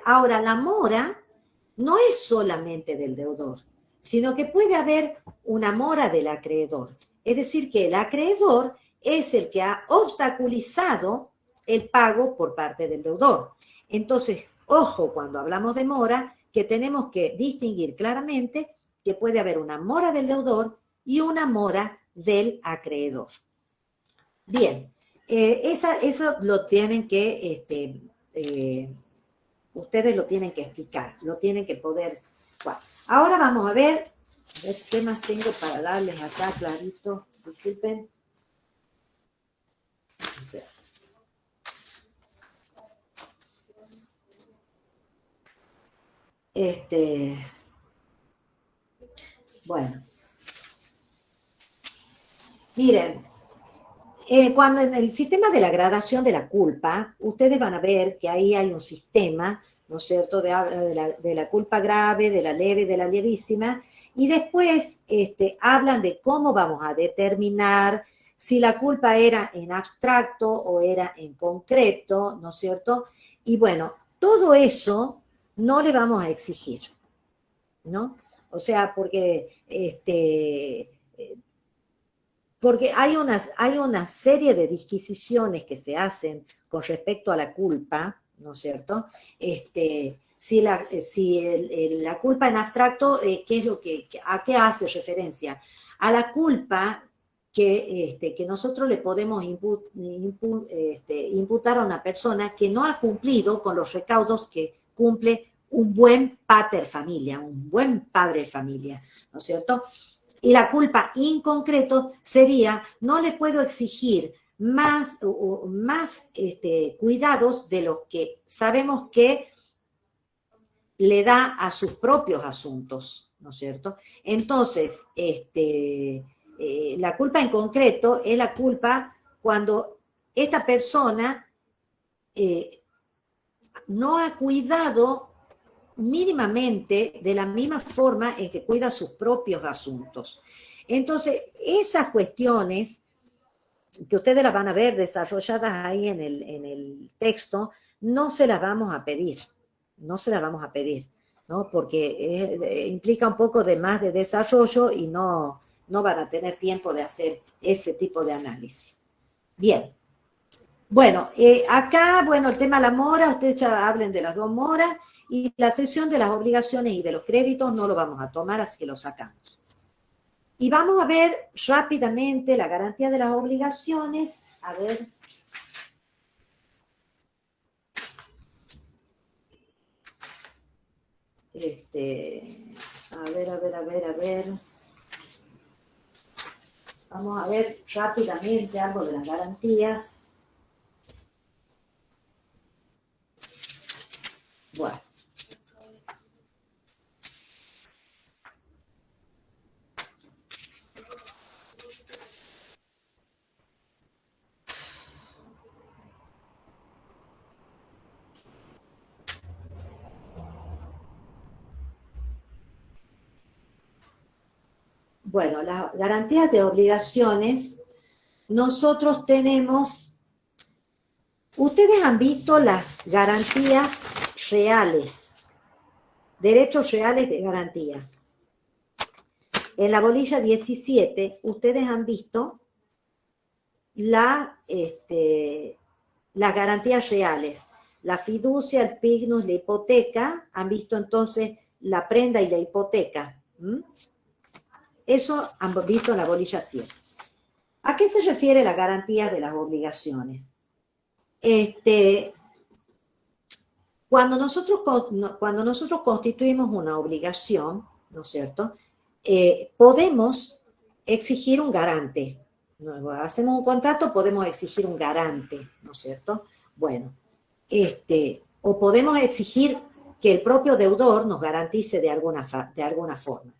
Ahora, la mora no es solamente del deudor, sino que puede haber una mora del acreedor. Es decir, que el acreedor es el que ha obstaculizado el pago por parte del deudor. Entonces, ojo cuando hablamos de mora, que tenemos que distinguir claramente que puede haber una mora del deudor y una mora del acreedor. Bien, eso lo tienen que, ustedes lo tienen que explicar, lo tienen que poder. Bueno, ahora vamos a ver qué más tengo para darles acá clarito. Disculpen. Bueno, miren, cuando en el sistema de la gradación de la culpa, ustedes van a ver que ahí hay un sistema, ¿no es cierto?, de la culpa grave, de la leve y de la levísima, Y después hablan de cómo vamos a determinar si la culpa era en abstracto o era en concreto, ¿no es cierto? Y bueno, todo eso no le vamos a exigir, ¿no? O sea, porque hay una serie de disquisiciones que se hacen con respecto a la culpa, ¿no es cierto? Si la culpa en abstracto, ¿a qué hace referencia? A la culpa que nosotros le podemos imputar a una persona que no ha cumplido con los recaudos que cumple un buen pater familia, un buen padre de familia, ¿no es cierto? Y la culpa en concreto sería, no le puedo exigir más cuidados de los que sabemos que le da a sus propios asuntos, ¿no es cierto? Entonces, la culpa en concreto es la culpa cuando esta persona no ha cuidado mínimamente de la misma forma en que cuida sus propios asuntos. Entonces, esas cuestiones que ustedes las van a ver desarrolladas ahí en el texto, no se las vamos a pedir, ¿no? Porque implica un poco de más de desarrollo y no van a tener tiempo de hacer ese tipo de análisis. Bien. Bueno, acá, el tema de la mora, ustedes ya hablen de las 2 moras, y la sesión de las obligaciones y de los créditos no lo vamos a tomar, así que lo sacamos. Y vamos a ver rápidamente la garantía de las obligaciones. A ver. A ver. Vamos a ver rápidamente algo de las garantías. Bueno. Bueno, las garantías de obligaciones, nosotros tenemos, ustedes han visto las garantías reales, derechos reales de garantía. En la bolilla 17, ustedes han visto las garantías reales, la fiducia, el pignus, la hipoteca, han visto entonces la prenda y la hipoteca. Eso han visto en la bolilla 7. ¿A qué se refiere la garantía de las obligaciones? Cuando nosotros constituimos una obligación, ¿no es cierto?, podemos exigir un garante. Hacemos un contrato, podemos exigir un garante, ¿no es cierto? Bueno, o podemos exigir que el propio deudor nos garantice de alguna forma.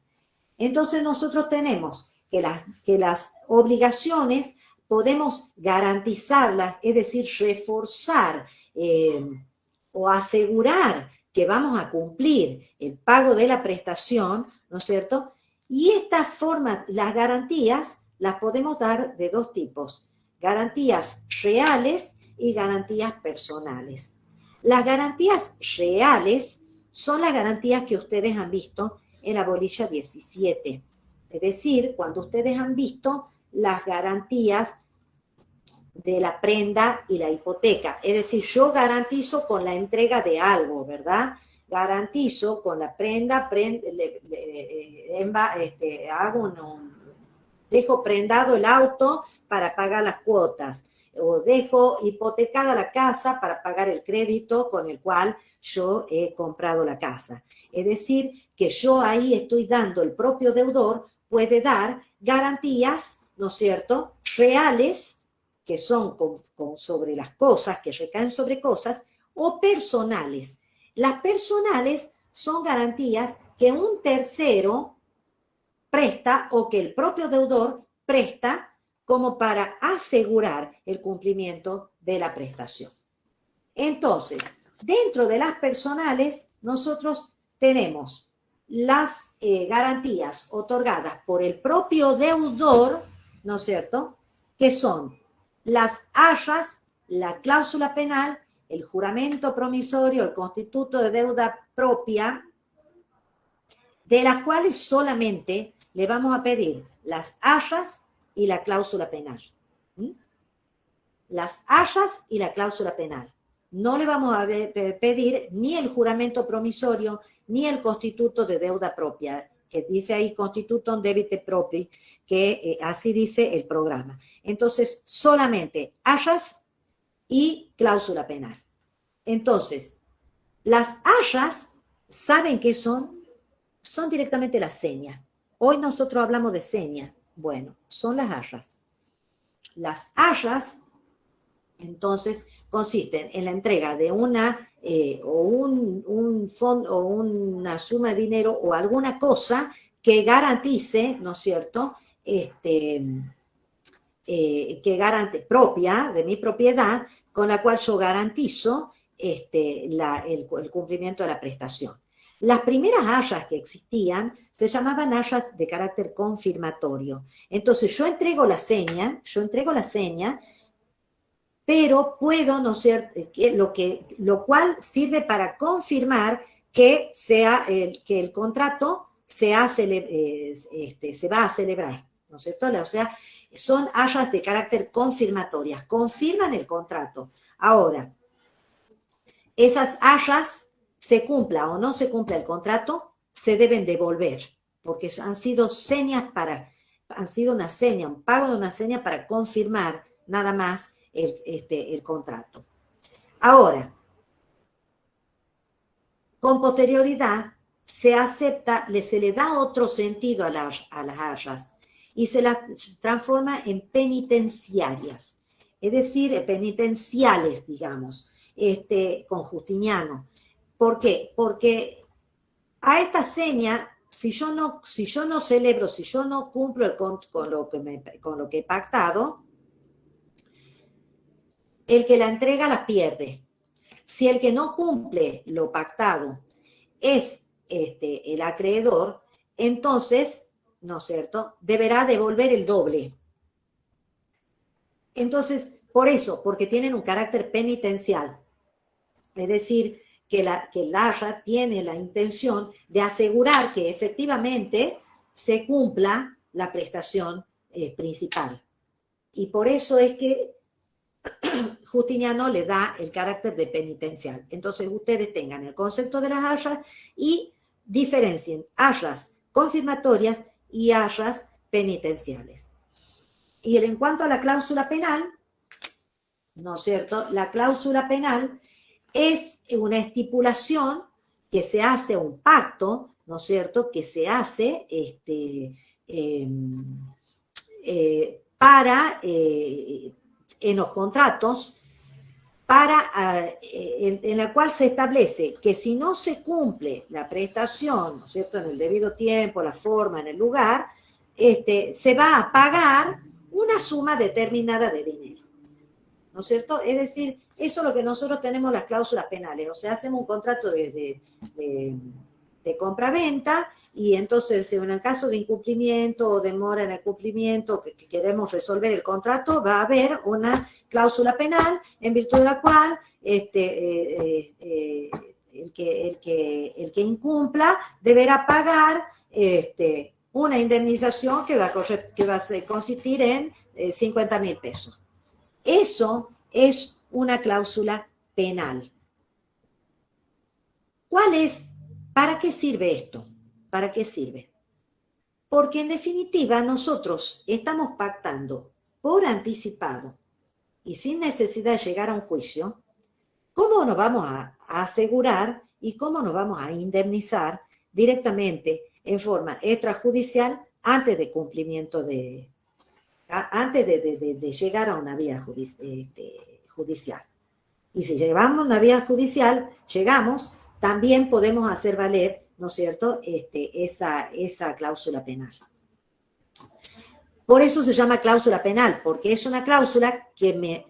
Entonces nosotros tenemos que las obligaciones podemos garantizarlas, es decir, reforzar o asegurar que vamos a cumplir el pago de la prestación, ¿no es cierto? Y esta forma, las garantías, las podemos dar de 2 tipos, garantías reales y garantías personales. Las garantías reales son las garantías que ustedes han visto en la bolilla 17. Es decir, cuando ustedes han visto las garantías de la prenda y la hipoteca. Es decir, yo garantizo con la entrega de algo, ¿verdad? Garantizo con la prenda, dejo prendado el auto para pagar las cuotas, o dejo hipotecada la casa para pagar el crédito con el cual yo he comprado la casa. Es decir, que yo ahí estoy dando, el propio deudor puede dar garantías, ¿no es cierto?, reales, que son sobre las cosas, que recaen sobre cosas, o personales. Las personales son garantías que un tercero presta o que el propio deudor presta como para asegurar el cumplimiento de la prestación. Entonces, dentro de las personales, nosotros tenemos las garantías otorgadas por el propio deudor, ¿no es cierto?, que son las hayas, la cláusula penal, el juramento promisorio, el constituto de deuda propia, de las cuales solamente le vamos a pedir las hayas y la cláusula penal. ¿Mm? Las hayas y la cláusula penal. No le vamos a pedir ni el juramento promisorio ni el constituto de deuda propia, que dice ahí constitutum debite propri, que así dice el programa. Entonces, solamente hayas y cláusula penal. Entonces, las hayas, ¿saben qué son? Son directamente las señas. Hoy nosotros hablamos de señas. Bueno, son las hayas. Las hayas, entonces, consisten en la entrega de una o un fondo o una suma de dinero o alguna cosa que garantice, ¿no es cierto?, propia de mi propiedad, con la cual yo garantizo el cumplimiento de la prestación. Las primeras hayas que existían se llamaban hayas de carácter confirmatorio. Entonces yo entrego la seña, pero puedo, ¿no es cierto?, lo cual sirve para confirmar que el contrato se va a celebrar, ¿no es cierto? O sea, son hayas de carácter confirmatorias, confirman el contrato. Ahora, esas hayas, se cumpla o no se cumpla el contrato, se deben devolver, porque han sido una seña, un pago de una seña para confirmar nada más el contrato. Ahora, con posterioridad se le da otro sentido a las hayas y se las transforma en penitenciarias, es decir, penitenciales, digamos, con Justiniano. ¿Por qué? Porque a esta seña, si yo no celebro, si yo no cumplo con lo que he pactado, el que la entrega la pierde. Si el que no cumple lo pactado es el acreedor, entonces, ¿no es cierto?, deberá devolver el doble. Entonces, por eso, porque tienen un carácter penitencial, es decir, que el haya tiene la intención de asegurar que efectivamente se cumpla la prestación principal. Y por eso es que Justiniano le da el carácter de penitencial. Entonces ustedes tengan el concepto de las hayas y diferencien hayas confirmatorias y hayas penitenciales. Y en cuanto a la cláusula penal, ¿no es cierto?, la cláusula penal es una estipulación que se hace, un pacto, ¿no es cierto?, que se hace en los contratos, en la cual se establece que si no se cumple la prestación, ¿no es cierto?, en el debido tiempo, la forma, en el lugar, se va a pagar una suma determinada de dinero, ¿no es cierto? Es decir, eso es lo que nosotros tenemos las cláusulas penales, o sea, hacemos un contrato de compra-venta y entonces en el caso de incumplimiento o demora en el cumplimiento, que queremos resolver el contrato, va a haber una cláusula penal en virtud de la cual el que incumpla deberá pagar una indemnización que va a consistir en 50.000 pesos. Eso es una cláusula penal. ¿Para qué sirve esto? ¿Para qué sirve? Porque en definitiva nosotros estamos pactando por anticipado y sin necesidad de llegar a un juicio cómo nos vamos a asegurar y cómo nos vamos a indemnizar directamente en forma extrajudicial antes de cumplimiento antes de llegar a una vía judicial. Y si llevamos una vía judicial, también podemos hacer valer, ¿no es cierto?, esa cláusula penal. Por eso se llama cláusula penal, porque es una cláusula que me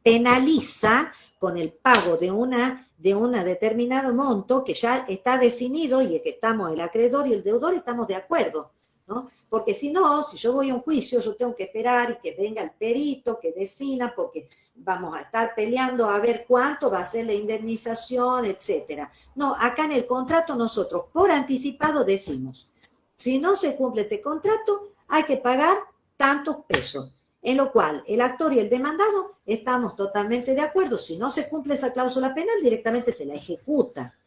penaliza con el pago de una de un determinado monto que ya está definido y que estamos, el acreedor y el deudor estamos de acuerdo, ¿no? Porque si no, si yo voy a un juicio, yo tengo que esperar y que venga el perito, que defina, porque vamos a estar peleando a ver cuánto va a ser la indemnización, etcétera. No, acá en el contrato nosotros por anticipado decimos, si no se cumple este contrato, hay que pagar tantos pesos. En lo cual el actor y el demandado estamos totalmente de acuerdo. Si no se cumple esa cláusula penal, directamente se la ejecuta.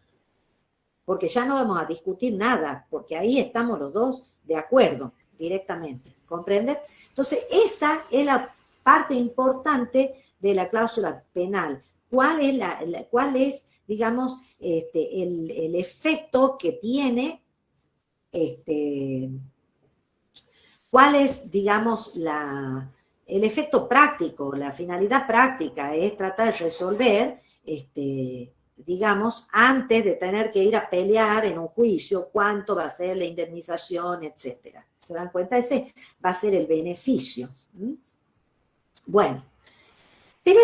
Porque ya no vamos a discutir nada, porque ahí estamos los dos de acuerdo directamente. ¿Comprende? Entonces, esa es la parte importante de la cláusula penal. ¿Cuál es, digamos, el efecto que tiene, cuál es, digamos, el efecto práctico, la finalidad práctica es tratar de resolver, digamos, antes de tener que ir a pelear en un juicio cuánto va a ser la indemnización, etcétera. ¿Se dan cuenta? Ese va a ser el beneficio. Bueno, pero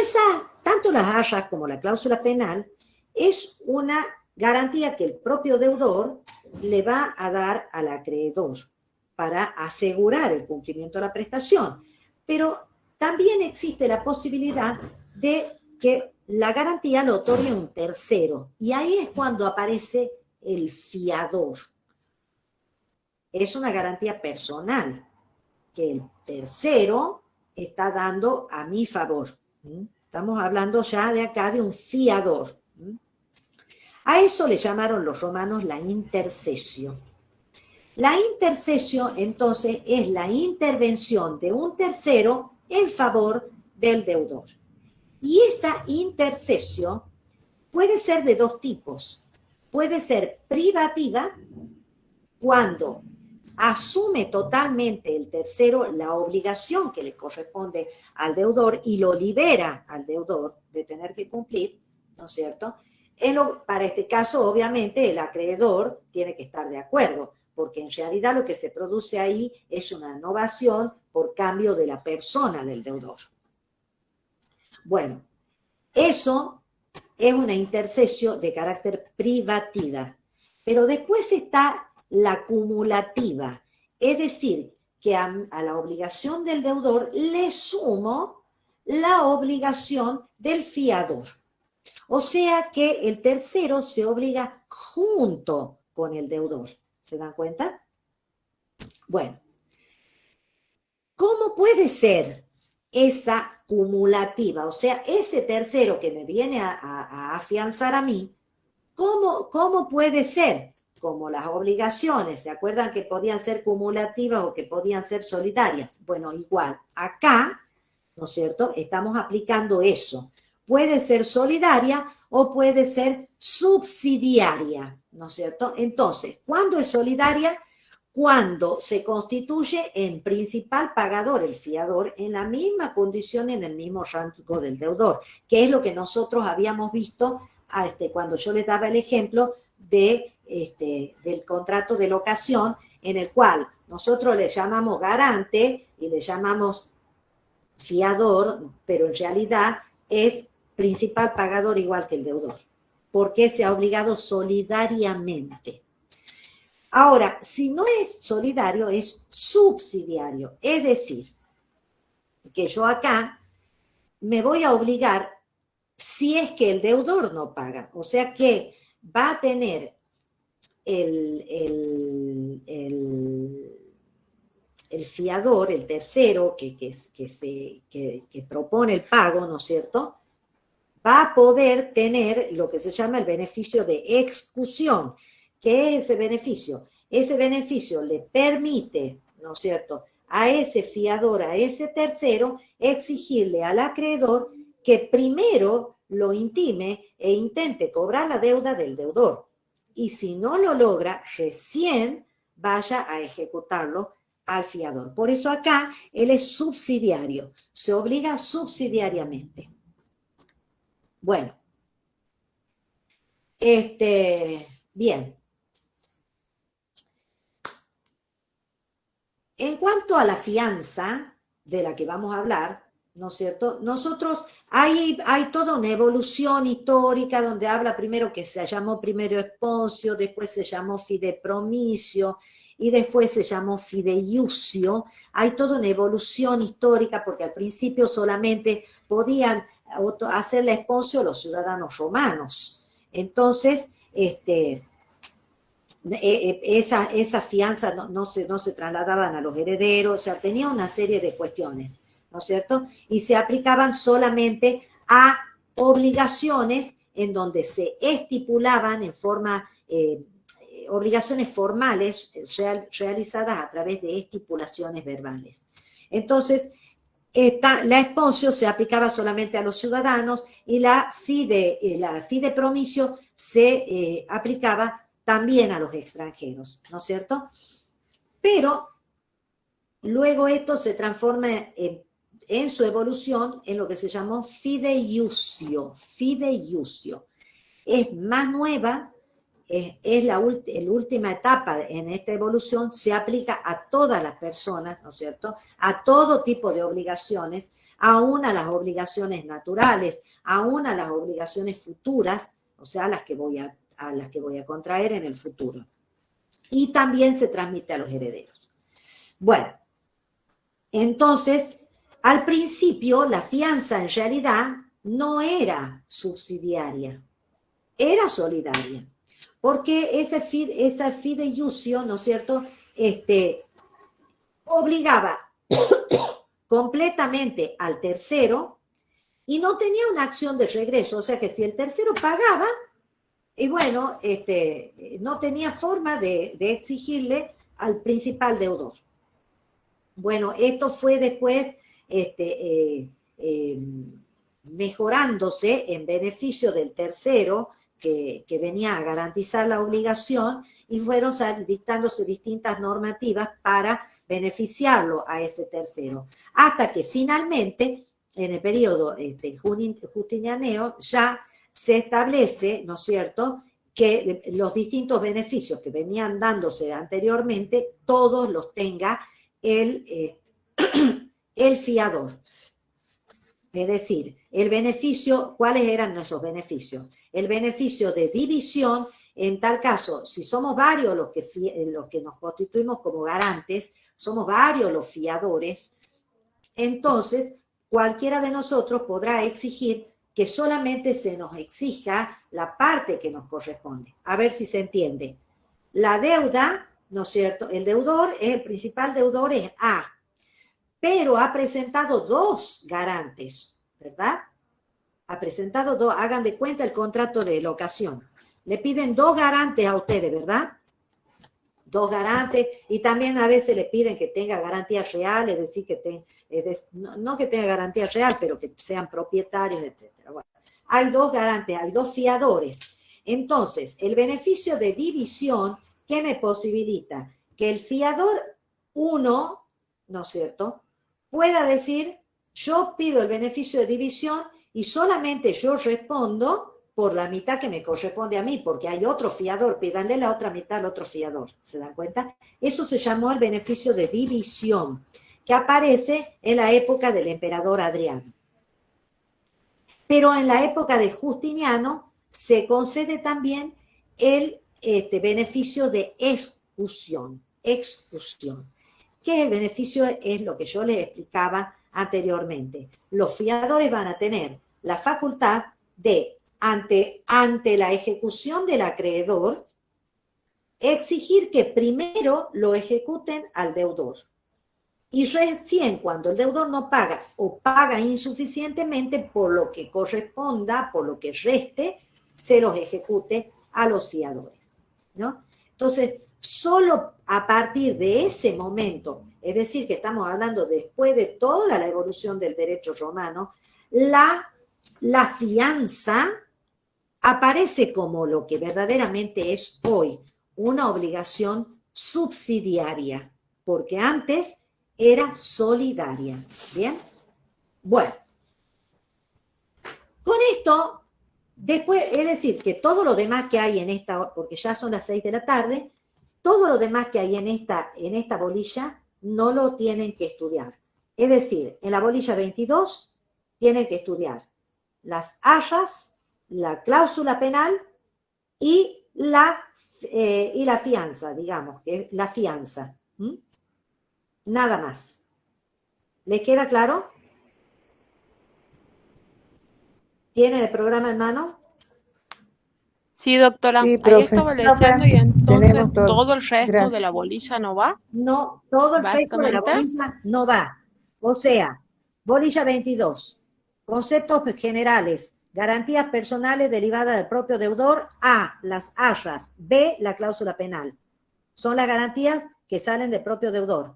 tanto las arras como la cláusula penal es una garantía que el propio deudor le va a dar al acreedor para asegurar el cumplimiento de la prestación. Pero también existe la posibilidad de que la garantía lo otorgue un tercero. Y ahí es cuando aparece el fiador. Es una garantía personal que el tercero está dando a mi favor. Estamos hablando ya de acá de un fiador. A eso le llamaron los romanos la intercesio. La intercesio, entonces, es la intervención de un tercero en favor del deudor. Y esa intercesio puede ser de dos tipos. Puede ser privativa, cuando asume totalmente el tercero la obligación que le corresponde al deudor y lo libera al deudor de tener que cumplir, ¿no es cierto? Para este caso, obviamente, el acreedor tiene que estar de acuerdo, porque en realidad lo que se produce ahí es una novación por cambio de la persona del deudor. Bueno, eso es una intercesio de carácter privativa, pero después está la cumulativa, es decir, que a la obligación del deudor le sumo la obligación del fiador. O sea que el tercero se obliga junto con el deudor. ¿Se dan cuenta? Bueno, ¿cómo puede ser esa cumulativa? O sea, ese tercero que me viene a afianzar a mí, ¿cómo puede ser? Como las obligaciones, ¿se acuerdan que podían ser cumulativas o que podían ser solidarias? Bueno, igual, acá, ¿no es cierto?, estamos aplicando eso. Puede ser solidaria o puede ser subsidiaria, ¿no es cierto? Entonces, ¿cuándo es solidaria? Cuando se constituye en principal pagador el fiador en la misma condición, en el mismo rango del deudor, que es lo que nosotros habíamos visto cuando yo les daba el ejemplo del contrato de locación, en el cual nosotros le llamamos garante y le llamamos fiador, pero en realidad es principal pagador igual que el deudor, porque se ha obligado solidariamente. Ahora, si no es solidario, es subsidiario, es decir, que yo acá me voy a obligar si es que el deudor no paga, o sea que va a tener el fiador, el tercero que propone el pago, ¿no es cierto?, va a poder tener lo que se llama el beneficio de excusión. ¿Qué es ese beneficio? Ese beneficio le permite, ¿no es cierto?, a ese fiador, a ese tercero, exigirle al acreedor que primero lo intime e intente cobrar la deuda del deudor. Y si no lo logra, recién vaya a ejecutarlo al fiador. Por eso acá él es subsidiario, se obliga subsidiariamente. Bueno, bien. En cuanto a la fianza de la que vamos a hablar, ¿no es cierto? Nosotros, hay toda una evolución histórica donde habla primero que se llamó primero esponcio, después se llamó fideipromicio y después se llamó fideiusio. Hay toda una evolución histórica porque al principio solamente podían hacerle esponcio los ciudadanos romanos. Entonces, esa fianza no se trasladaban a los herederos, o sea, tenía una serie de cuestiones, ¿no es cierto? Y se aplicaban solamente a obligaciones en donde se estipulaban en forma, obligaciones formales realizadas a través de estipulaciones verbales. Entonces, la esponcio se aplicaba solamente a los ciudadanos y la fideipromicio se aplicaba también a los extranjeros, ¿no es cierto? Pero luego esto se transforma en su evolución en lo que se llamó fideiusio. Fideiusio. Es más nueva, es la última etapa en esta evolución, se aplica a todas las personas, ¿no es cierto? A todo tipo de obligaciones, aún a las obligaciones naturales, aún a las obligaciones futuras, o sea, a las que voy a contraer en el futuro. Y también se transmite a los herederos. Bueno, entonces, al principio la fianza en realidad no era subsidiaria, era solidaria. Porque esa fideiusio, ¿no es cierto?, obligaba completamente al tercero y no tenía una acción de regreso. O sea que si el tercero pagaba, y bueno, no tenía forma de exigirle al principal deudor. Bueno, esto fue después mejorándose en beneficio del tercero que venía a garantizar la obligación y fueron dictándose distintas normativas para beneficiarlo a ese tercero. Hasta que finalmente, en el periodo justinianeo, ya se establece, ¿no es cierto?, que los distintos beneficios que venían dándose anteriormente, todos los tenga el fiador. Es decir, el beneficio, ¿cuáles eran esos beneficios? El beneficio de división, en tal caso, si somos varios los que nos constituimos como garantes, somos varios los fiadores, entonces cualquiera de nosotros podrá exigir que solamente se nos exija la parte que nos corresponde. A ver si se entiende. La deuda, ¿no es cierto? El principal deudor es A, pero ha presentado dos garantes, ¿verdad? Ha presentado dos, hagan de cuenta el contrato de locación. Le piden dos garantes a ustedes, ¿verdad? Dos garantes, y también a veces le piden que tenga garantía real, es decir, no que tenga garantía real, pero que sean propietarios, etc. Bueno, hay dos garantes, hay dos fiadores. Entonces, el beneficio de división, ¿qué me posibilita? Que el fiador 1, ¿no es cierto?, pueda decir, yo pido el beneficio de división y solamente yo respondo por la mitad que me corresponde a mí, porque hay otro fiador, pídanle la otra mitad al otro fiador. ¿Se dan cuenta? Eso se llamó el beneficio de división, que aparece en la época del emperador Adriano. Pero en la época de Justiniano se concede también el beneficio de excusión. Excusión. ¿Qué es el beneficio? Es lo que yo les explicaba anteriormente. Los fiadores van a tener la facultad de, ante la ejecución del acreedor, exigir que primero lo ejecuten al deudor. Y recién cuando el deudor no paga o paga insuficientemente, por lo que corresponda, por lo que reste, se los ejecute a los fiadores, ¿no? Entonces, solo a partir de ese momento, es decir, que estamos hablando después de toda la evolución del derecho romano, la fianza aparece como lo que verdaderamente es hoy, una obligación subsidiaria, porque antes era solidaria. ¿Bien? Bueno, con esto, después, es decir, que todo lo demás que hay en esta, porque ya son las 6 de la tarde, todo lo demás que hay en esta bolilla no lo tienen que estudiar. Es decir, en la bolilla 22 tienen que estudiar las hayas, la cláusula penal y la fianza, digamos, que es la fianza. ¿Mm? Nada más. ¿Les queda claro? ¿Tienen el programa en mano? Sí, doctora, Sí, ahí profe. estaba leyendo y entonces Tenemos todo. todo el resto Gracias. de la bolilla no va, No, todo el resto de la básicamente. bolilla no va. O sea, bolilla 22, conceptos generales, garantías personales derivadas del propio deudor, A, las hayas, B, la cláusula penal. Son las garantías que salen del propio deudor.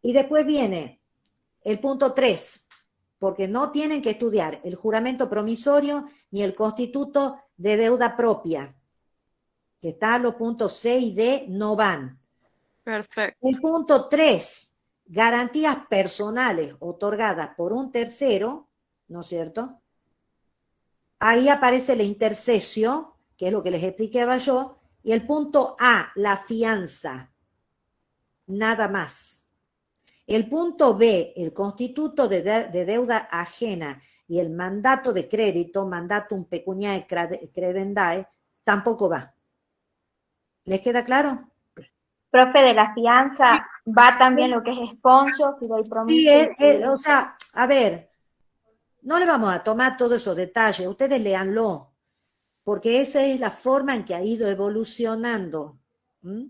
Y después viene el punto 3, porque no tienen que estudiar el juramento promisorio ni el constituto de deuda propia, que está los puntos C y D, no van. Perfecto. El punto 3, garantías personales otorgadas por un tercero, ¿no es cierto? Ahí aparece el intercesio, que es lo que les explicaba yo, y el punto A, la fianza, nada más. El punto B, el constituto de deuda ajena y el mandato de crédito, mandatum pecuniae credendae, tampoco va. ¿Les queda claro? Profe, de la fianza va también lo que es sponsor, fideicomiso. Sí, o sea, a ver, no le vamos a tomar todos esos detalles, ustedes léanlo, porque esa es la forma en que ha ido evolucionando. ¿Mm?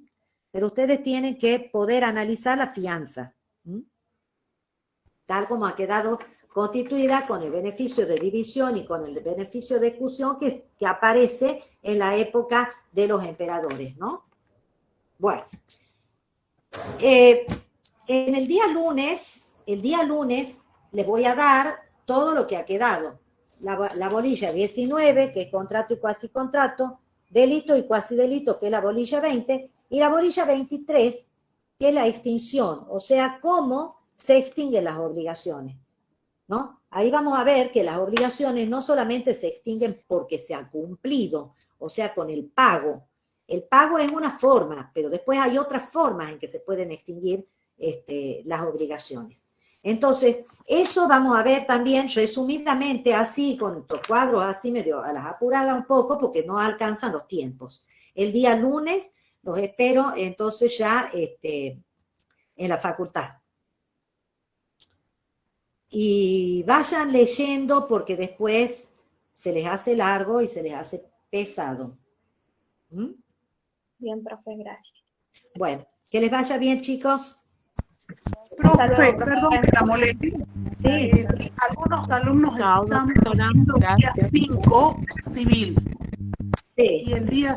Pero ustedes tienen que poder analizar la fianza, ¿Mm? tal como ha quedado constituida con el beneficio de división y con el beneficio de ejecución que aparece en la época de los emperadores, ¿no? Bueno, en el día lunes les voy a dar todo lo que ha quedado. La bolilla 19, que es contrato y cuasi contrato, delito y cuasi delito, que es la bolilla 20, y la bolilla 23, que es la extinción, o sea, cómo se extinguen las obligaciones, ¿no? Ahí vamos a ver que las obligaciones no solamente se extinguen porque se han cumplido, o sea, con el pago. El pago es una forma, pero después hay otras formas en que se pueden extinguir las obligaciones. Entonces, eso vamos a ver también resumidamente así, con nuestros cuadros así medio a las apuradas un poco, porque no alcanzan los tiempos. El día lunes los espero entonces ya en la facultad. Y vayan leyendo porque después se les hace largo y se les hace pesado. ¿Mm? Bien, profe, gracias. Bueno, que les vaya bien, chicos. Profe, perdón que la moleste. Sí. Algunos alumnos Chao, están doctora. viendo el día Gracias. 5 civil Sí. y el día